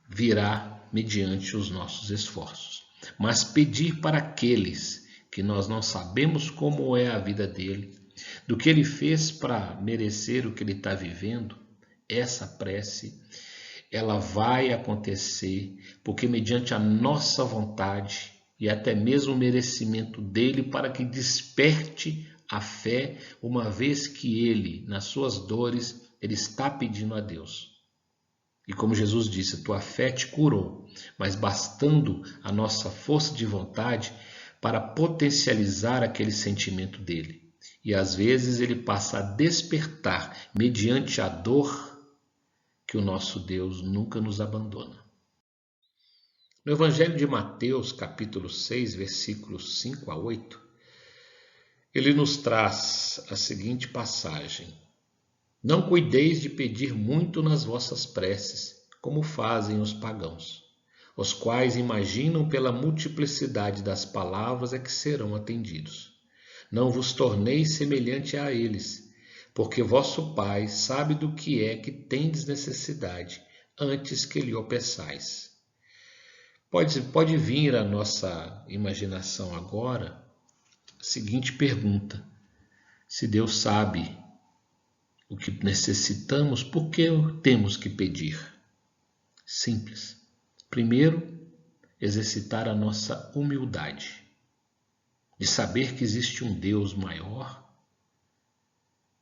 virá mediante os nossos esforços. Mas pedir para aqueles que nós não sabemos como é a vida dele, do que ele fez para merecer o que ele está vivendo, essa prece, ela vai acontecer, porque mediante a nossa vontade e até mesmo o merecimento dele, para que desperte a fé, uma vez que ele, nas suas dores, ele está pedindo a Deus. E como Jesus disse, tua fé te curou, mas bastando a nossa força de vontade para potencializar aquele sentimento dele. E às vezes ele passa a despertar, mediante a dor, que o nosso Deus nunca nos abandona. No Evangelho de Mateus, capítulo 6, versículos 5 a 8, ele nos traz a seguinte passagem: não cuideis de pedir muito nas vossas preces, como fazem os pagãos, os quais imaginam pela multiplicidade das palavras é que serão atendidos. Não vos torneis semelhante a eles, porque vosso Pai sabe do que é que tendes necessidade, antes que lhe o peçais. Pode vir à nossa imaginação agora a seguinte pergunta: se Deus sabe o que necessitamos, por que temos que pedir? Simples. Primeiro, exercitar a nossa humildade, de saber que existe um Deus maior,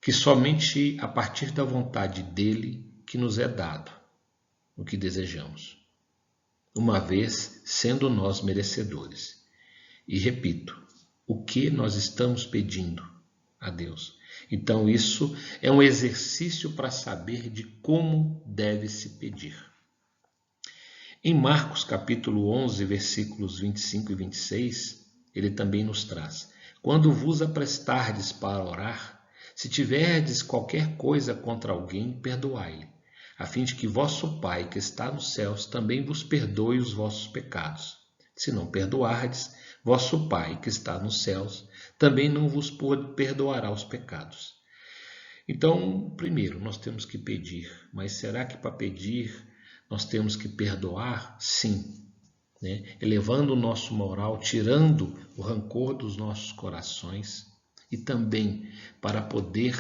que somente a partir da vontade dele que nos é dado o que desejamos, uma vez sendo nós merecedores. E repito, o que nós estamos pedindo a Deus? Então isso é um exercício para saber de como deve se pedir. Em Marcos capítulo 11, versículos 25 e 26, ele também nos traz: quando vos aprestardes para orar, se tiverdes qualquer coisa contra alguém, perdoai-lhe, a fim de que vosso Pai, que está nos céus, também vos perdoe os vossos pecados. Se não perdoardes, vosso Pai, que está nos céus, também não vos perdoará os pecados. Então, primeiro, nós temos que pedir. Mas será que para pedir nós temos que perdoar? Sim. Elevando o nosso moral, tirando o rancor dos nossos corações e também para poder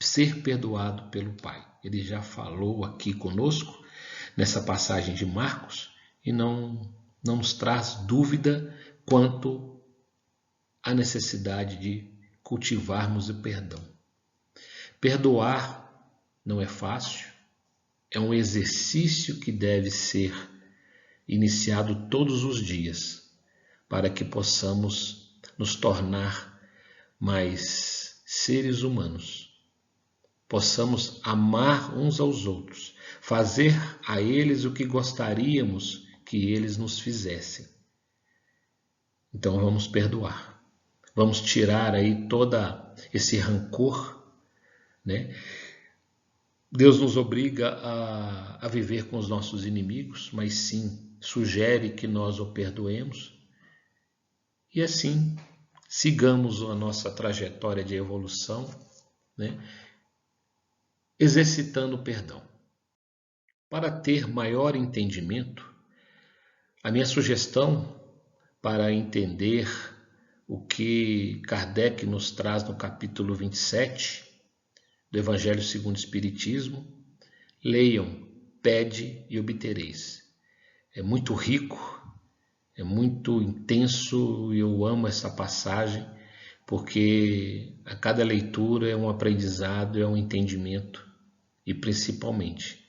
ser perdoado pelo Pai. Ele já falou aqui conosco nessa passagem de Marcos e não nos traz dúvida quanto à necessidade de cultivarmos o perdão. Perdoar não é fácil, é um exercício que deve ser iniciado todos os dias para que possamos nos tornar mais seres humanos, possamos amar uns aos outros, fazer a eles o que gostaríamos que eles nos fizessem. Então vamos perdoar, vamos tirar aí todo esse rancor, Deus nos obriga a viver com os nossos inimigos, mas sim sugere que nós o perdoemos e assim sigamos a nossa trajetória de evolução, exercitando o perdão. Para ter maior entendimento, a minha sugestão para entender o que Kardec nos traz no capítulo 27 do Evangelho segundo o Espiritismo, leiam, pede e obtereis. É muito rico, é muito intenso e eu amo essa passagem porque a cada leitura é um aprendizado, é um entendimento e principalmente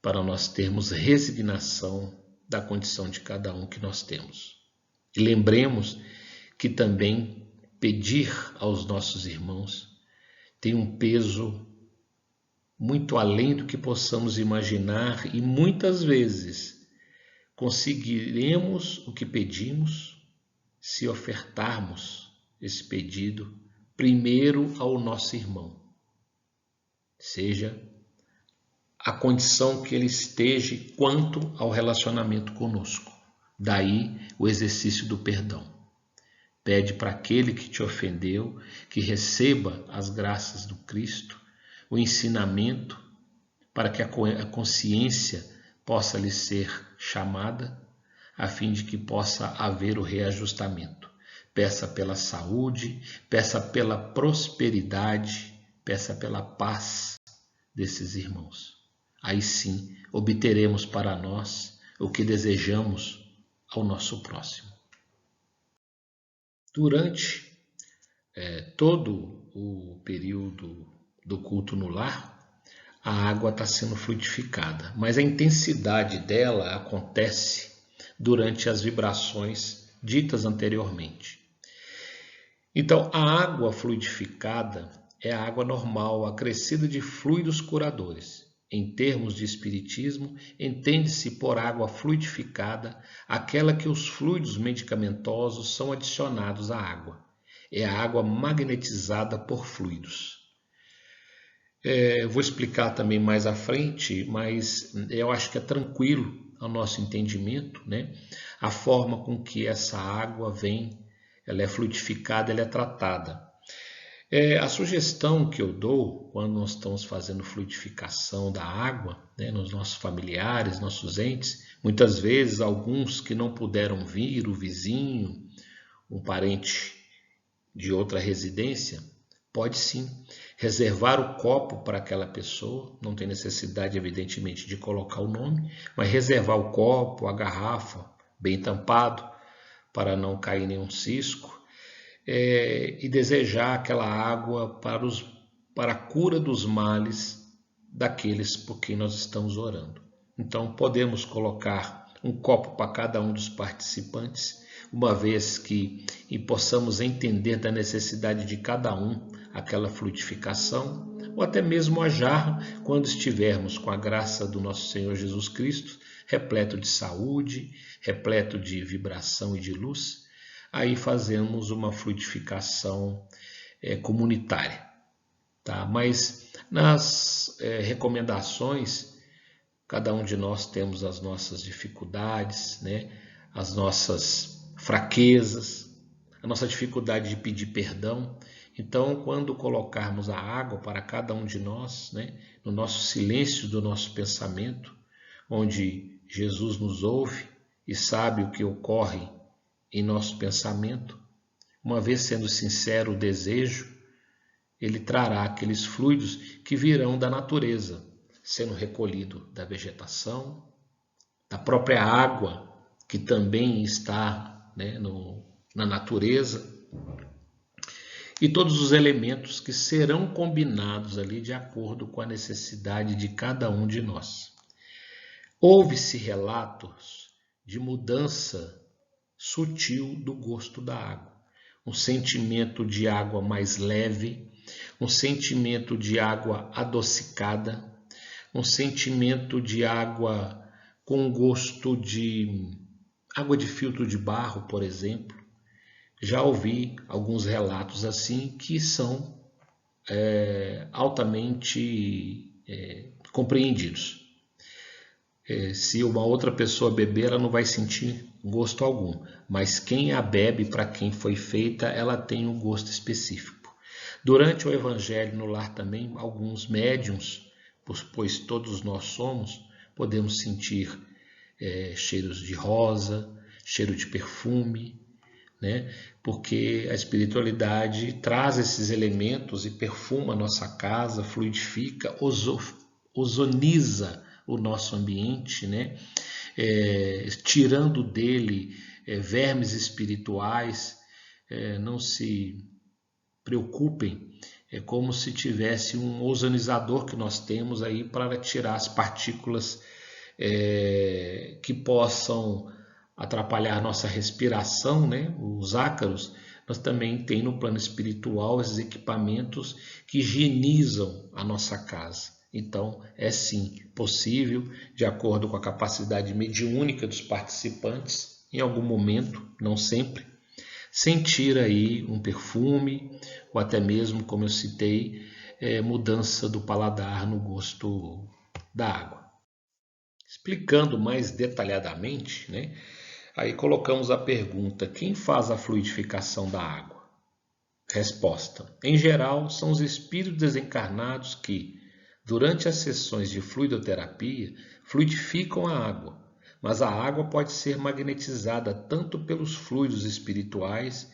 para nós termos resignação da condição de cada um que nós temos. E lembremos que também pedir aos nossos irmãos tem um peso muito além do que possamos imaginar e muitas vezes conseguiremos o que pedimos se ofertarmos esse pedido primeiro ao nosso irmão, seja a condição que ele esteja quanto ao relacionamento conosco. Daí o exercício do perdão. Pede para aquele que te ofendeu que receba as graças do Cristo, o ensinamento para que a consciência possa lhe ser chamada, a fim de que possa haver o reajustamento. Peça pela saúde, peça pela prosperidade, peça pela paz desses irmãos. Aí sim obteremos para nós o que desejamos ao nosso próximo. Durante todo o período do culto no lar, a água está sendo fluidificada, mas a intensidade dela acontece durante as vibrações ditas anteriormente. Então, a água fluidificada é a água normal, acrescida de fluidos curadores. Em termos de espiritismo, entende-se por água fluidificada aquela que os fluidos medicamentosos são adicionados à água. É a água magnetizada por fluidos. Vou explicar também mais à frente, mas eu acho que é tranquilo ao nosso entendimento, a forma com que essa água vem, ela é fluidificada, ela é tratada. A sugestão que eu dou quando nós estamos fazendo fluidificação da água, né, nos nossos familiares, nossos entes, muitas vezes alguns que não puderam vir, o vizinho, um parente de outra residência, pode sim reservar o copo para aquela pessoa, não tem necessidade, evidentemente, de colocar o nome, mas reservar o copo, a garrafa, bem tampado, para não cair nenhum cisco, e desejar aquela água para a cura dos males daqueles por quem nós estamos orando. Então, podemos colocar um copo para cada um dos participantes, uma vez que possamos entender da necessidade de cada um aquela fluidificação, ou até mesmo a jarra, quando estivermos com a graça do nosso Senhor Jesus Cristo, repleto de saúde, repleto de vibração e de luz, aí fazemos uma fluidificação comunitária. Tá? Mas nas recomendações, cada um de nós temos as nossas dificuldades, né? As nossas fraquezas, a nossa dificuldade de pedir perdão. Então, quando colocarmos a água para cada um de nós, né? No nosso silêncio do nosso pensamento, onde Jesus nos ouve e sabe o que ocorre em nosso pensamento, uma vez sendo sincero o desejo, ele trará aqueles fluidos que virão da natureza, sendo recolhido da vegetação, da própria água, que também está, né, na natureza, e todos os elementos que serão combinados ali de acordo com a necessidade de cada um de nós. Houve-se relatos de mudança sutil do gosto da água, um sentimento de água mais leve, um sentimento de água adocicada, um sentimento de água com gosto de água de filtro de barro, por exemplo. Já ouvi alguns relatos assim que são altamente compreendidos. Se uma outra pessoa beber, ela não vai sentir gosto algum, mas quem a bebe, para quem foi feita, ela tem um gosto específico. Durante o Evangelho no Lar também, alguns médiuns, pois todos nós somos, podemos sentir cheiros de rosa, cheiro de perfume, né? Porque a espiritualidade traz esses elementos e perfuma a nossa casa, fluidifica, ozoniza o nosso ambiente, né? Tirando dele vermes espirituais. Não se preocupem, é como se tivesse um ozonizador que nós temos aí para tirar as partículas que possam atrapalhar nossa respiração, né? Os ácaros. Nós também tem no plano espiritual esses equipamentos que higienizam a nossa casa. Então, é sim possível, de acordo com a capacidade mediúnica dos participantes, em algum momento, não sempre, sentir aí um perfume, ou até mesmo, como eu citei, mudança do paladar no gosto da água. Explicando mais detalhadamente, né? Aí colocamos a pergunta: quem faz a fluidificação da água? Resposta: em geral, são os espíritos desencarnados que, durante as sessões de fluidoterapia, fluidificam a água, mas a água pode ser magnetizada tanto pelos fluidos espirituais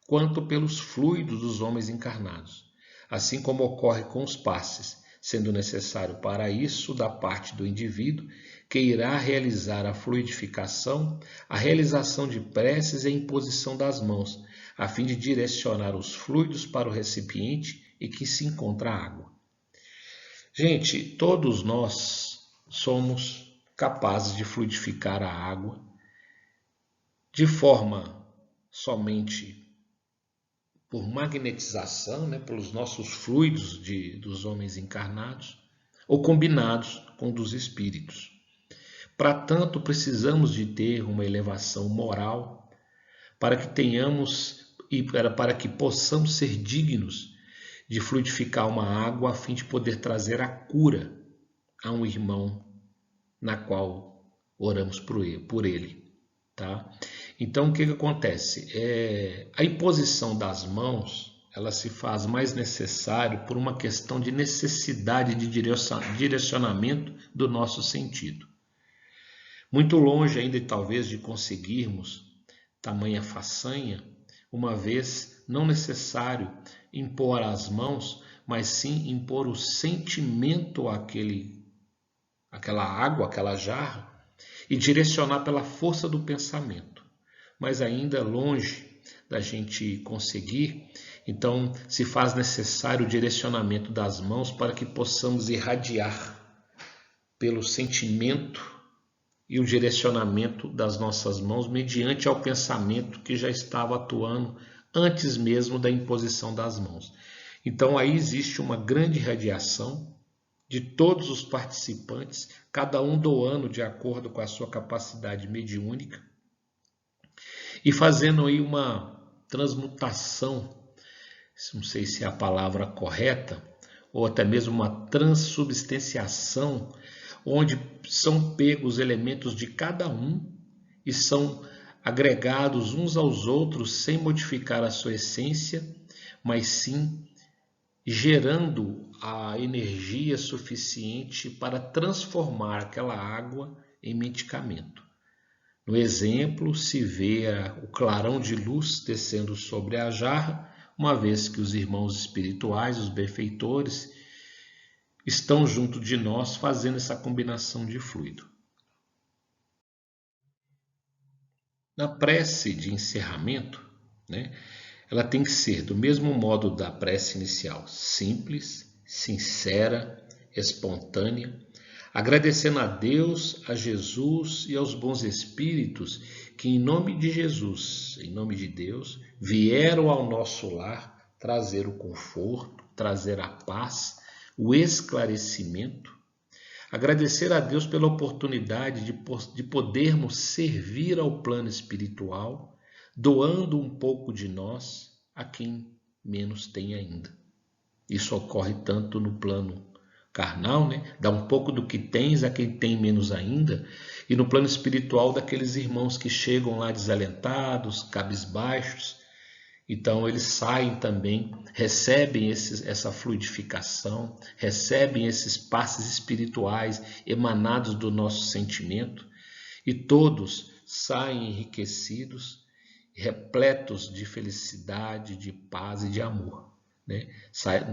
quanto pelos fluidos dos homens encarnados, assim como ocorre com os passes, sendo necessário para isso, da parte do indivíduo que irá realizar a fluidificação, a realização de preces e a imposição das mãos, a fim de direcionar os fluidos para o recipiente em que se encontra a água. Gente, todos nós somos capazes de fluidificar a água de forma somente por magnetização, né, pelos nossos fluidos dos homens encarnados, ou combinados com dos espíritos. Para tanto, precisamos de ter uma elevação moral para que tenhamos e para que possamos ser dignos de fluidificar uma água a fim de poder trazer a cura a um irmão na qual oramos por ele. Tá? Então, o que acontece? A imposição das mãos ela se faz mais necessário por uma questão de necessidade de direcionamento do nosso sentido. Muito longe ainda, talvez, de conseguirmos tamanha façanha, uma vez não necessário impor as mãos, mas sim impor o sentimento àquela água, àquela jarra, e direcionar pela força do pensamento. Mas ainda longe da gente conseguir, então se faz necessário o direcionamento das mãos para que possamos irradiar pelo sentimento e o direcionamento das nossas mãos mediante ao pensamento que já estava atuando antes mesmo da imposição das mãos. Então aí existe uma grande radiação de todos os participantes, cada um doando de acordo com a sua capacidade mediúnica e fazendo aí uma transmutação, não sei se é a palavra correta, ou até mesmo uma transubstanciação, onde são pegos elementos de cada um e são agregados uns aos outros sem modificar a sua essência, mas sim gerando a energia suficiente para transformar aquela água em medicamento. No exemplo, se vê o clarão de luz descendo sobre a jarra, uma vez que os irmãos espirituais, os benfeitores, estão junto de nós fazendo essa combinação de fluido. Na prece de encerramento, ela tem que ser do mesmo modo da prece inicial, simples, sincera, espontânea, agradecendo a Deus, a Jesus e aos bons espíritos que em nome de Jesus, em nome de Deus, vieram ao nosso lar trazer o conforto, trazer a paz, o esclarecimento. Agradecer a Deus pela oportunidade de podermos servir ao plano espiritual, doando um pouco de nós a quem menos tem ainda. Isso ocorre tanto no plano carnal, dá um pouco do que tens a quem tem menos ainda, e no plano espiritual daqueles irmãos que chegam lá desalentados, cabisbaixos. Então eles saem também, recebem essa fluidificação, recebem esses passes espirituais emanados do nosso sentimento, e todos saem enriquecidos, repletos de felicidade, de paz e de amor.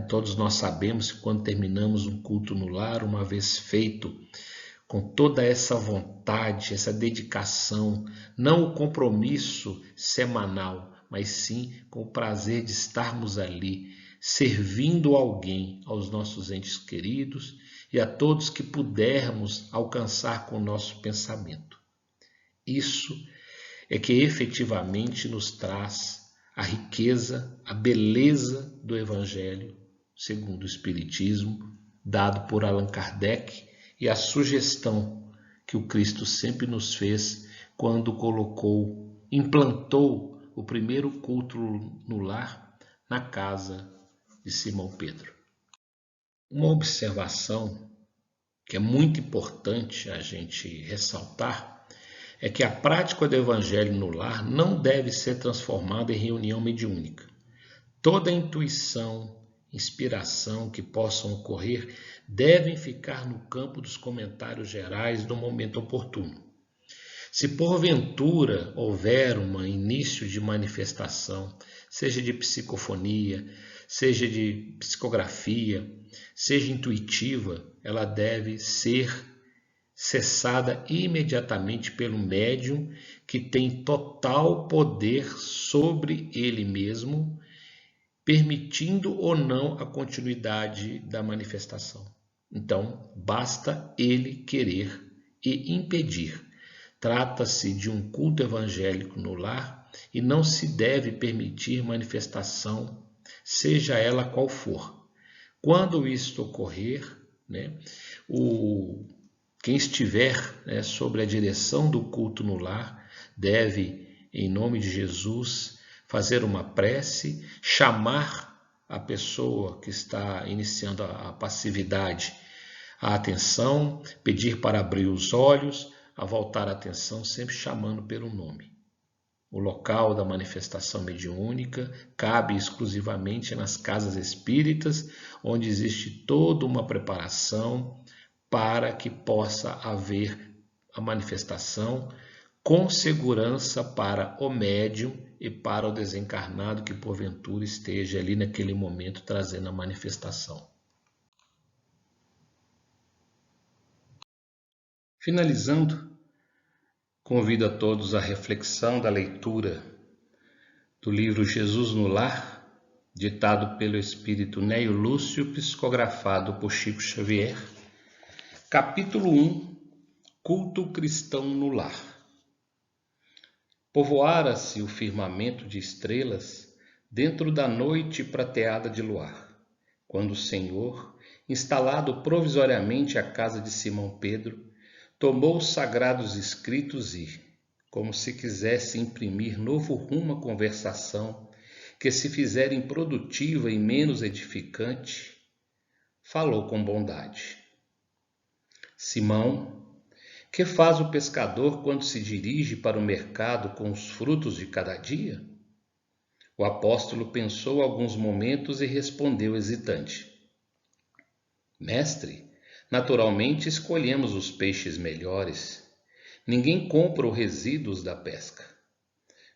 Todos nós sabemos que quando terminamos um culto no lar, uma vez feito com toda essa vontade, essa dedicação, não o compromisso semanal, mas sim com o prazer de estarmos ali, servindo alguém, aos nossos entes queridos e a todos que pudermos alcançar com o nosso pensamento. Isso é que efetivamente nos traz a riqueza, a beleza do Evangelho, segundo o Espiritismo, dado por Allan Kardec, e a sugestão que o Cristo sempre nos fez quando implantou o primeiro culto no lar na casa de Simão Pedro. Uma observação que é muito importante a gente ressaltar é que a prática do Evangelho no lar não deve ser transformada em reunião mediúnica. Toda intuição, inspiração que possam ocorrer devem ficar no campo dos comentários gerais no momento oportuno. Se porventura houver um início de manifestação, seja de psicofonia, seja de psicografia, seja intuitiva, ela deve ser cessada imediatamente pelo médium, que tem total poder sobre ele mesmo, permitindo ou não a continuidade da manifestação. Então, basta ele querer e impedir. Trata-se de um culto evangélico no lar e não se deve permitir manifestação, seja ela qual for. Quando isto ocorrer, quem estiver sobre a direção do culto no lar deve, em nome de Jesus, fazer uma prece, chamar a pessoa que está iniciando a passividade à atenção, pedir para abrir os olhos, a voltar a atenção, sempre chamando pelo nome. O local da manifestação mediúnica cabe exclusivamente nas casas espíritas, onde existe toda uma preparação para que possa haver a manifestação com segurança para o médium e para o desencarnado que porventura esteja ali naquele momento trazendo a manifestação. Finalizando, convido a todos à reflexão da leitura do livro Jesus no Lar, ditado pelo espírito Neio Lúcio, psicografado por Chico Xavier. Capítulo 1, Culto Cristão no Lar. Povoara-se o firmamento de estrelas dentro da noite prateada de luar, quando o Senhor, instalado provisoriamente à casa de Simão Pedro, tomou os sagrados escritos e, como se quisesse imprimir novo rumo à conversação que se fizera improdutiva e menos edificante, falou com bondade. Simão, que faz o pescador quando se dirige para o mercado com os frutos de cada dia? O apóstolo pensou alguns momentos e respondeu hesitante. Mestre, naturalmente escolhemos os peixes melhores. Ninguém compra os resíduos da pesca.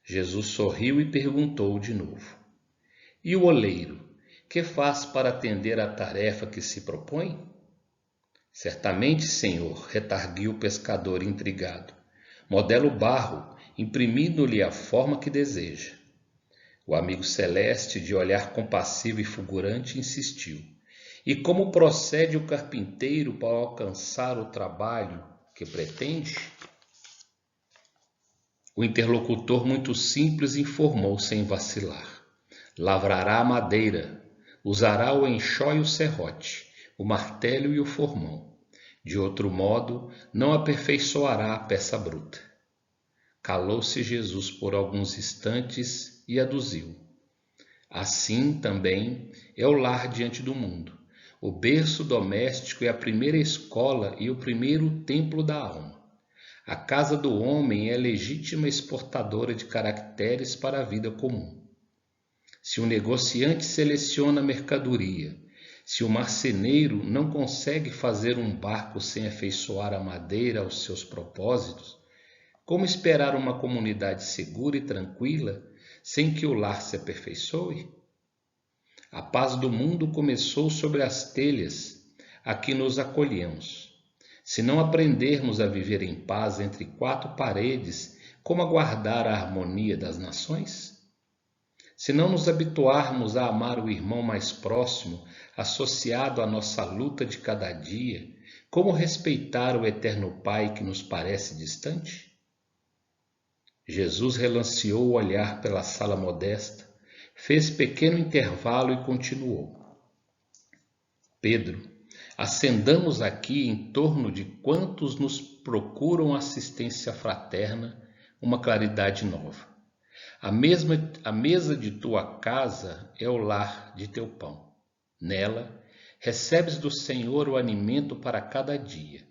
Jesus sorriu e perguntou de novo. E o oleiro, que faz para atender à tarefa que se propõe? Certamente, Senhor, retarguiu o pescador intrigado. Modela o barro, imprimindo-lhe a forma que deseja. O amigo celeste, de olhar compassivo e fulgurante, insistiu. E como procede o carpinteiro para alcançar o trabalho que pretende? O interlocutor muito simples informou sem vacilar. Lavrará a madeira, usará o enxó e o serrote, o martelo e o formão. De outro modo, não aperfeiçoará a peça bruta. Calou-se Jesus por alguns instantes e aduziu. Assim também é o lar diante do mundo. O berço doméstico é a primeira escola e o primeiro templo da alma. A casa do homem é legítima exportadora de caracteres para a vida comum. Se o negociante seleciona a mercadoria, se o marceneiro não consegue fazer um barco sem afeiçoar a madeira aos seus propósitos, como esperar uma comunidade segura e tranquila sem que o lar se aperfeiçoe? A paz do mundo começou sobre as telhas a que nos acolhemos. Se não aprendermos a viver em paz entre quatro paredes, como aguardar a harmonia das nações? Se não nos habituarmos a amar o irmão mais próximo, associado à nossa luta de cada dia, como respeitar o eterno Pai que nos parece distante? Jesus relanceou o olhar pela sala modesta, fez pequeno intervalo e continuou. Pedro, acendamos aqui em torno de quantos nos procuram assistência fraterna uma claridade nova. A mesa de tua casa é o lar de teu pão. Nela, recebes do Senhor o alimento para cada dia.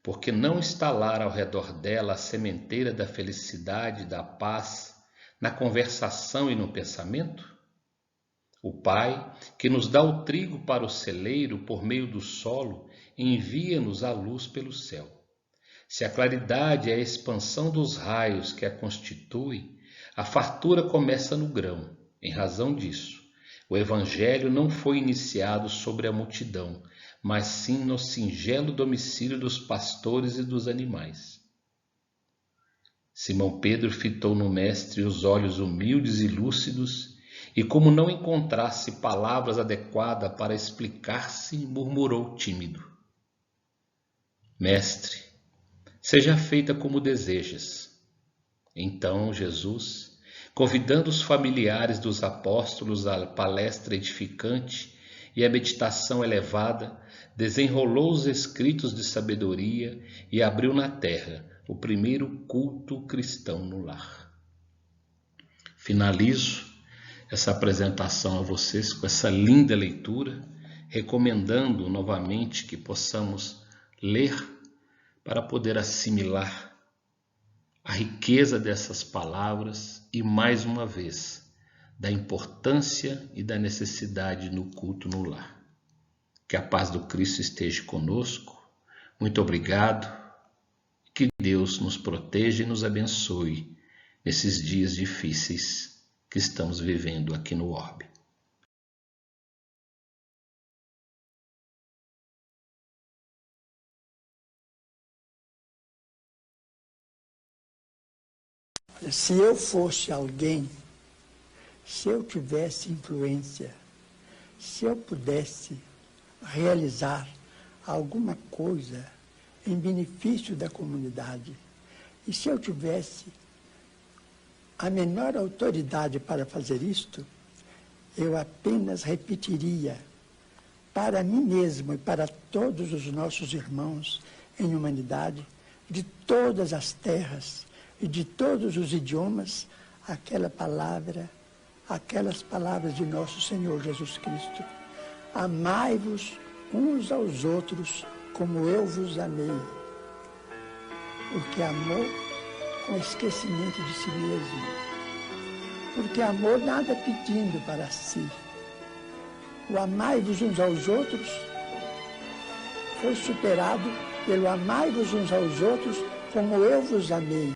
Porque não instalar ao redor dela a sementeira da felicidade e da paz na conversação e no pensamento? O Pai, que nos dá o trigo para o celeiro por meio do solo, envia-nos a luz pelo céu. Se a claridade é a expansão dos raios que a constitui, a fartura começa no grão. Em razão disso, o Evangelho não foi iniciado sobre a multidão, mas sim no singelo domicílio dos pastores e dos animais. Simão Pedro fitou no mestre os olhos humildes e lúcidos, e como não encontrasse palavras adequadas para explicar-se, murmurou tímido. Mestre, seja feita como desejas. Então Jesus, convidando os familiares dos apóstolos à palestra edificante e à meditação elevada, desenrolou os escritos de sabedoria e abriu na terra o primeiro culto cristão no lar. Finalizo essa apresentação a vocês com essa linda leitura, recomendando novamente que possamos ler para poder assimilar a riqueza dessas palavras e, mais uma vez, da importância e da necessidade no culto no lar. Que a paz do Cristo esteja conosco. Muito obrigado. Que Deus nos proteja e nos abençoe nesses dias difíceis que estamos vivendo aqui no Orbe. Se eu fosse alguém, se eu tivesse influência, se eu pudesse realizar alguma coisa em benefício da comunidade, e se eu tivesse a menor autoridade para fazer isto, eu apenas repetiria para mim mesmo e para todos os nossos irmãos em humanidade, de todas as terras e de todos os idiomas, aquelas palavras de nosso Senhor Jesus Cristo. Amai-vos uns aos outros como eu vos amei. Porque amor com esquecimento de si mesmo. Porque amor nada pedindo para si. O amai-vos uns aos outros foi superado pelo amai-vos uns aos outros como eu vos amei.